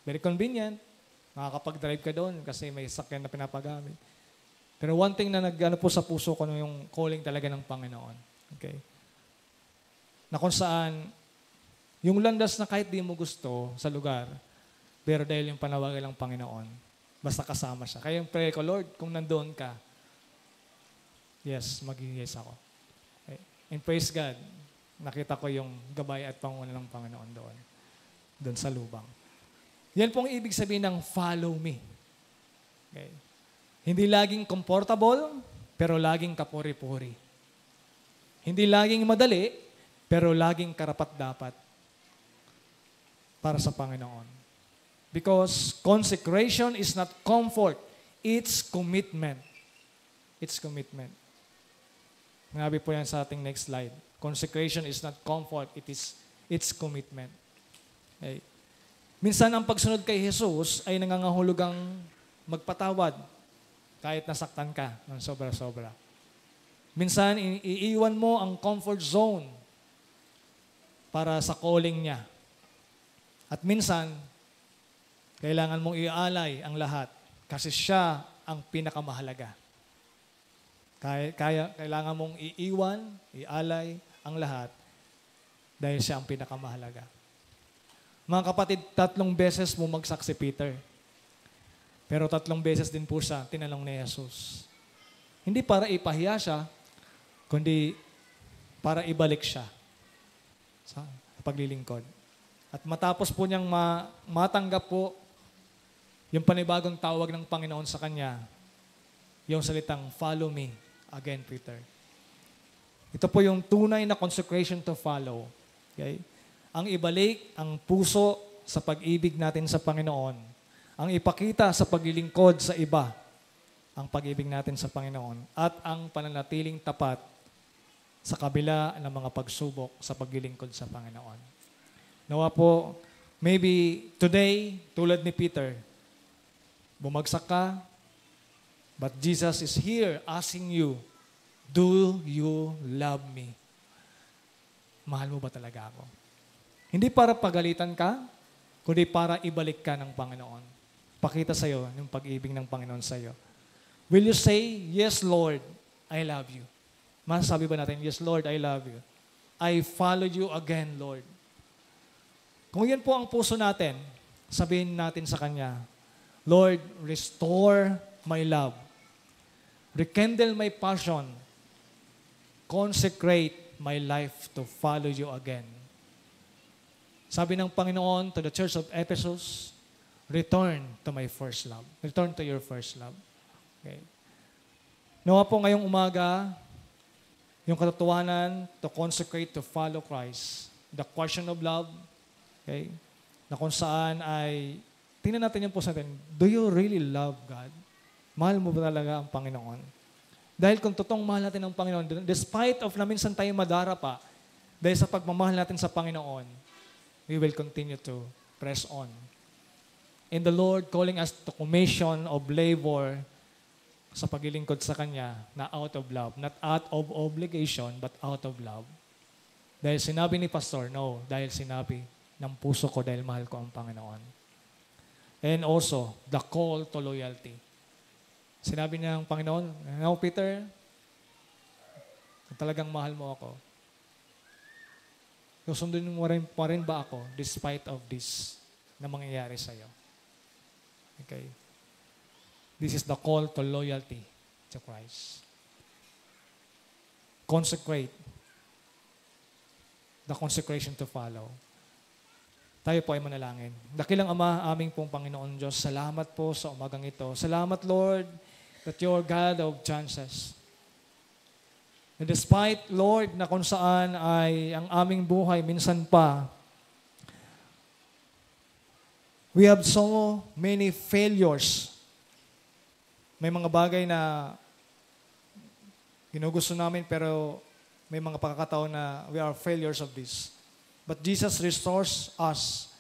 Very convenient. Makakapag-drive ka doon kasi may sakyan na pinapagamit. Pero one thing na nag-ano po sa puso ko yung calling talaga ng Panginoon. Okay? Na kung saan, yung landas na kahit di mo gusto sa lugar, pero dahil yung panawagan ng Panginoon, basta kasama siya. Kaya yung prayer ko, Lord, kung nandoon ka, yes, mag-yes ako. Okay. And praise God, nakita ko yung gabay at panguna ng Panginoon doon sa lubang. Yan pong ibig sabihin ng follow me. Okay. Hindi laging comfortable, pero laging kapuri-puri. Hindi laging madali, pero laging karapat-dapat para sa Panginoon. Because consecration is not comfort, it's commitment. It's commitment. Ngabi po yan sa ating next slide. Consecration is not comfort, it's commitment. Okay. Minsan ang pagsunod kay Jesus ay nangangahulugang magpatawad kahit nasaktan ka ng sobra-sobra. Minsan iiwan mo ang comfort zone para sa calling niya. At minsan, kailangan mong ialay ang lahat kasi siya ang pinakamahalaga. Kailangan mong iiwan, ialay ang lahat dahil siya ang pinakamahalaga. Mga kapatid, 3 beses bumagsak si Peter. Pero 3 beses din po siya tinanong ni Jesus. Hindi para ipahiya siya, kundi para ibalik siya sa paglilingkod. At matapos po niyang matanggap po yung panibagong tawag ng Panginoon sa kanya, yung salitang, follow me again, Peter. Ito po yung tunay na consecration to follow. Okay? Ang ibalik ang puso sa pag-ibig natin sa Panginoon. Ang ipakita sa paglilingkod sa iba, ang pag-ibig natin sa Panginoon. At ang pananatiling tapat sa kabila ng mga pagsubok sa paglilingkod sa Panginoon. Nawa po, maybe today, tulad ni Peter, bumagsak ka, but Jesus is here asking you, do you love me? Mahal mo ba talaga ako? Hindi para pagalitan ka, kundi para ibalik ka ng Panginoon. Pakita sa'yo yung pag-ibig ng Panginoon sa'yo. Will you say, yes, Lord, I love you? Masasabi ba natin, yes, Lord, I love you. I follow you again, Lord. Kung yan po ang puso natin, sabihin natin sa Kanya, Lord, restore my love. Rekindle my passion. Consecrate my life to follow you again. Sabi ng Panginoon to the Church of Ephesus, return to my first love. Return to your first love. Okay. Nawa po ngayong umaga, yung katotohanan to consecrate to follow Christ. The question of love, okay, na kung saan ay, tingnan natin yung po sa atin, do you really love God? Mahal mo ba talaga ang Panginoon? Dahil kung totoong mahal natin ang Panginoon, despite of na minsan tayo madarapa, dahil sa pagmamahal natin sa Panginoon, we will continue to press on. And the Lord calling us to commission of labor sa paglilingkod sa Kanya na out of love. Not out of obligation, but out of love. Dahil sinabi ni Pastor, no. Dahil sinabi ng puso ko dahil mahal ko ang Panginoon. And also, the call to loyalty. Sinabi niya ng Panginoon, no, Peter, kung talagang mahal mo ako, susundin mo pa rin ba ako despite of this na mangyayari sa'yo? Okay. This is the call to loyalty to Christ. Consecrate. The consecration to follow. Tayo po ay manalangin. Dakilang Ama, aming pong Panginoon Diyos, salamat po sa umagang ito. Salamat, Lord, that you are God of chances. And despite, Lord, na kung saan ay ang aming buhay minsan pa, we have so many failures. May mga bagay na ginugusto namin pero may mga pagkakataon na we are failures of this. But Jesus restores us.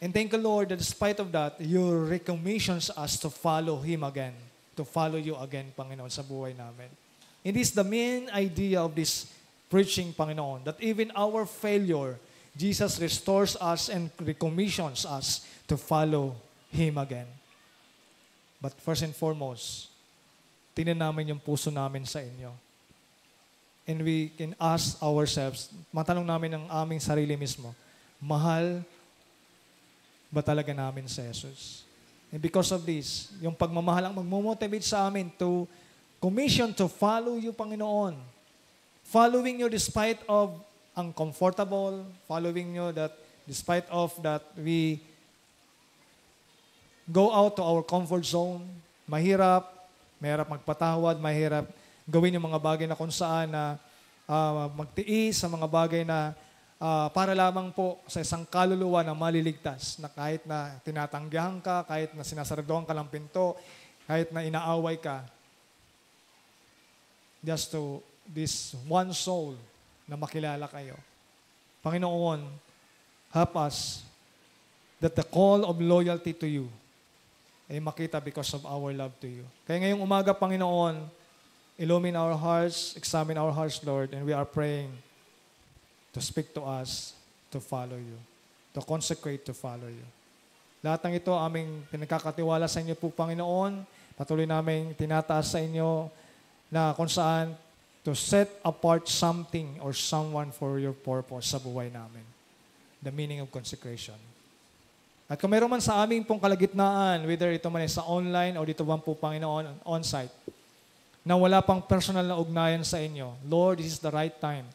And thank you, Lord, that despite of that, you recommissions us to follow Him again. To follow you again, Panginoon, sa buhay namin. It is the main idea of this preaching, Panginoon, that even our failure, Jesus restores us and recommissions us to follow Him again. But first and foremost, tingnan namin yung puso namin sa inyo. And we can ask ourselves, matanong namin ang aming sarili mismo, mahal ba talaga namin si Jesus? And because of this, yung pagmamahal ang magmomotivate sa amin to commission to follow you, Panginoon. Following you despite of uncomfortable, following you that despite of that we go out to our comfort zone, mahirap magpatawad, mahirap gawin yung mga bagay na kung saan na magtiis sa mga bagay na para lamang po sa isang kaluluwa na maliligtas, na kahit na tinatanggihan ka, kahit na sinasardohan ka ng pinto, kahit na inaaway ka, just to this one soul na makilala kayo. Panginoon, help us that the call of loyalty to you ay makita because of our love to you. Kaya ngayong umaga, Panginoon, illumine our hearts, examine our hearts, Lord, and we are praying to speak to us, to follow you, to consecrate to follow you. Lahat ng ito aming pinagkakatiwala sa inyo po, Panginoon. Patuloy namin tinataas sa inyo na kung saan to set apart something or someone for your purpose sa buhay namin. The meaning of consecration. At kung meron man sa aming pong kalagitnaan, whether ito man ay sa online o dito man po, Panginoon, on-site, na wala pang personal na ugnayan sa inyo, Lord, this is the right time.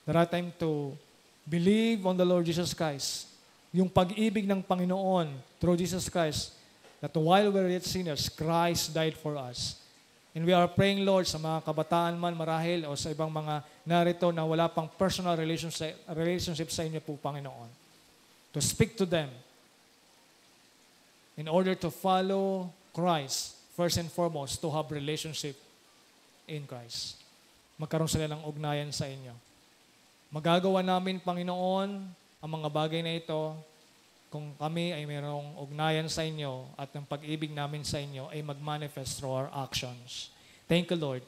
The right time to believe on the Lord Jesus Christ. Yung pag-ibig ng Panginoon through Jesus Christ, that while we were yet sinners, Christ died for us. And we are praying, Lord, sa mga kabataan man marahil o sa ibang mga narito na wala pang personal relationship sa inyo po, Panginoon. To speak to them in order to follow Christ, first and foremost, to have relationship in Christ. Magkaroon sila ng ugnayan sa inyo. Magagawa namin, Panginoon, ang mga bagay na ito kung kami ay mayroong ugnayan sa inyo at ang pag-ibig namin sa inyo ay mag-manifest through our actions. Thank you, Lord.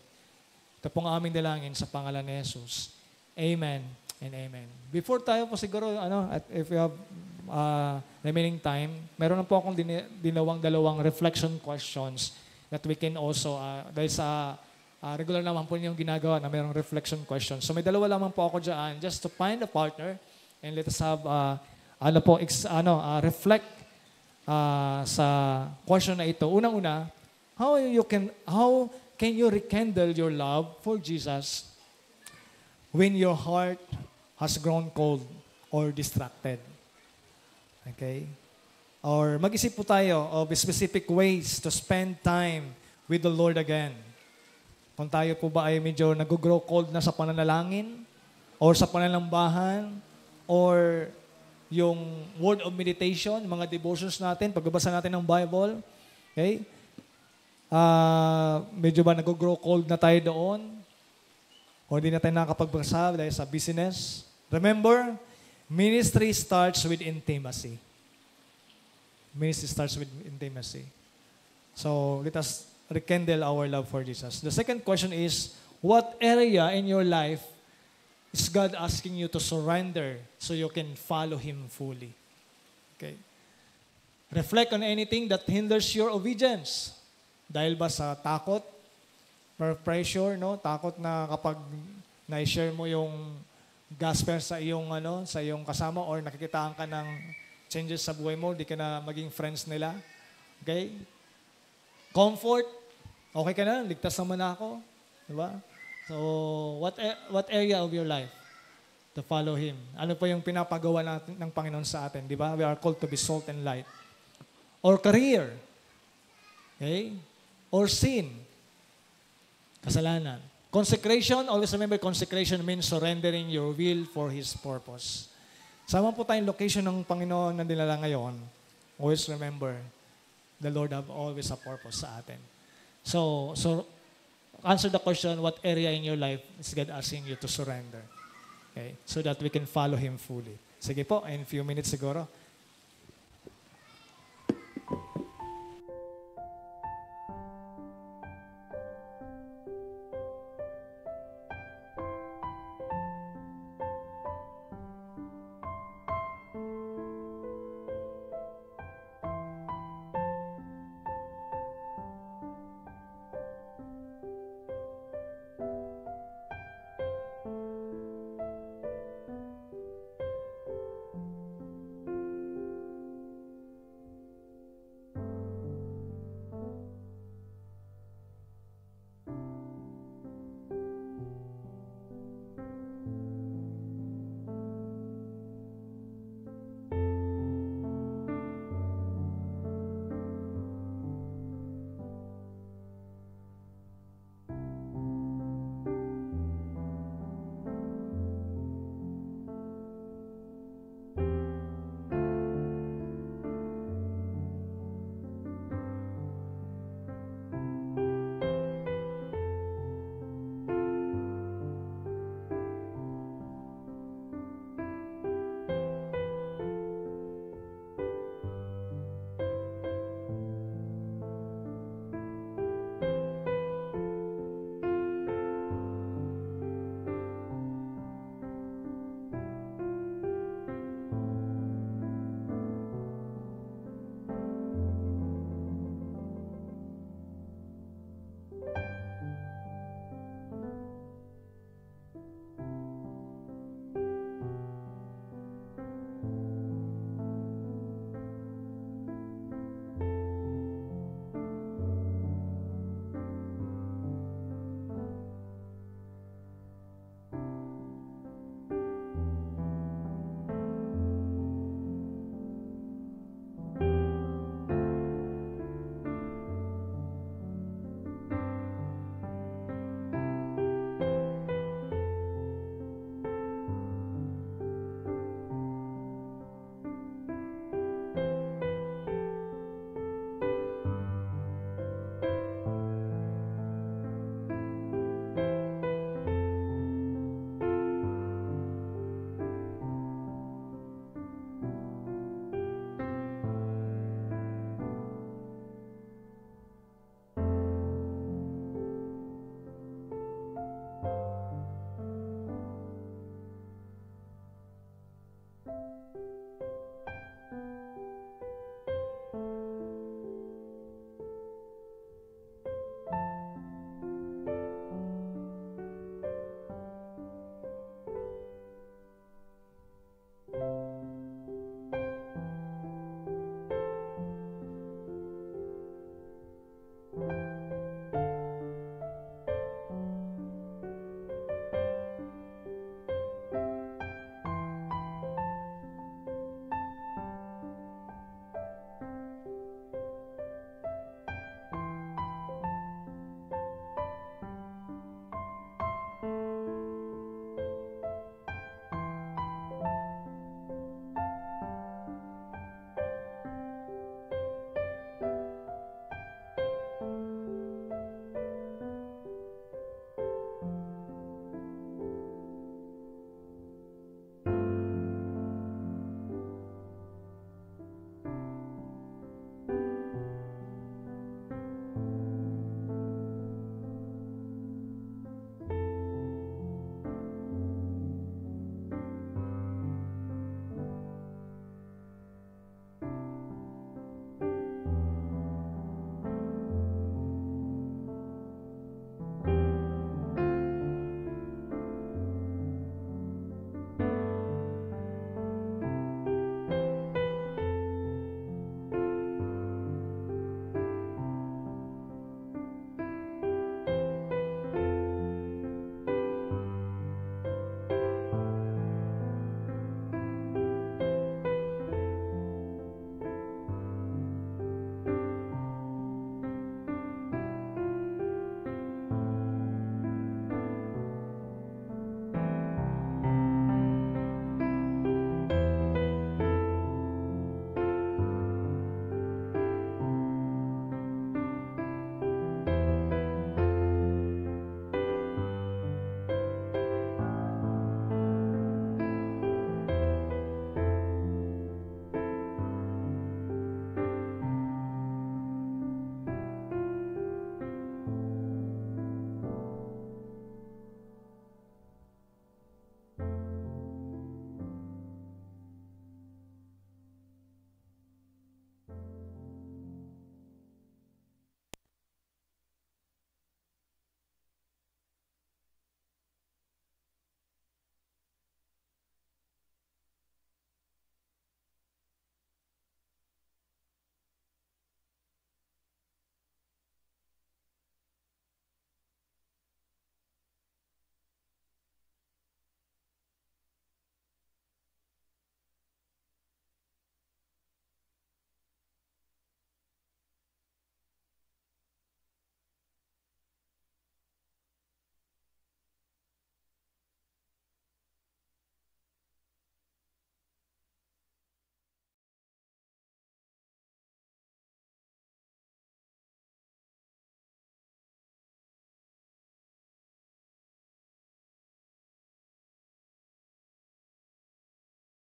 Ito pong aming dalangin sa pangalan ni Jesus. Amen and amen. Before tayo po siguro, at if we have remaining time, meron na po akong dalawang reflection questions that we can also, dahil sa regular naman po niyong ginagawa na mayroong reflection questions. So may dalawa lamang po ako dyan just to find a partner and let us have reflect sa question na ito. Unang-una, how can you rekindle your love for Jesus when your heart has grown cold or distracted? Okay? Or mag-isip po tayo of specific ways to spend time with the Lord again. Kung tayo po ba ay medyo nag-grow cold na sa pananalangin or sa pananambahan or yung word of meditation, mga devotions natin, pagbabasa natin ng Bible, okay? Medyo ba nag-grow cold na tayo doon? O hindi na tayo nakapagbasa dahil sa business? Remember, ministry starts with intimacy. Ministry starts with intimacy. So, let us rekindle our love for Jesus. The second question is, what area in your life is God asking you to surrender so you can follow Him fully? Okay. Reflect on anything that hinders your obedience. Dahil ba sa takot, pressure, no? Takot na kapag na-share mo yung gospel sa iyong kasama or nakikitaan ka ng changes sa buhay mo, di ka na maging friends nila. Okay? Comfort, okay ka na, ligtas naman ako. Diba? So, what area of your life to follow Him? Ano po yung pinapagawa natin ng Panginoon sa atin? Diba? We are called to be salt and light. Or career. Okay? Or sin. Kasalanan. Consecration, always remember, consecration means surrendering your will for His purpose. Sama po tayong location ng Panginoon na dinala ngayon. Always remember, the Lord have always a purpose sa atin. So answer the question, what area in your life is God asking you to surrender? Okay? So that we can follow Him fully. Sige po, in few minutes siguro.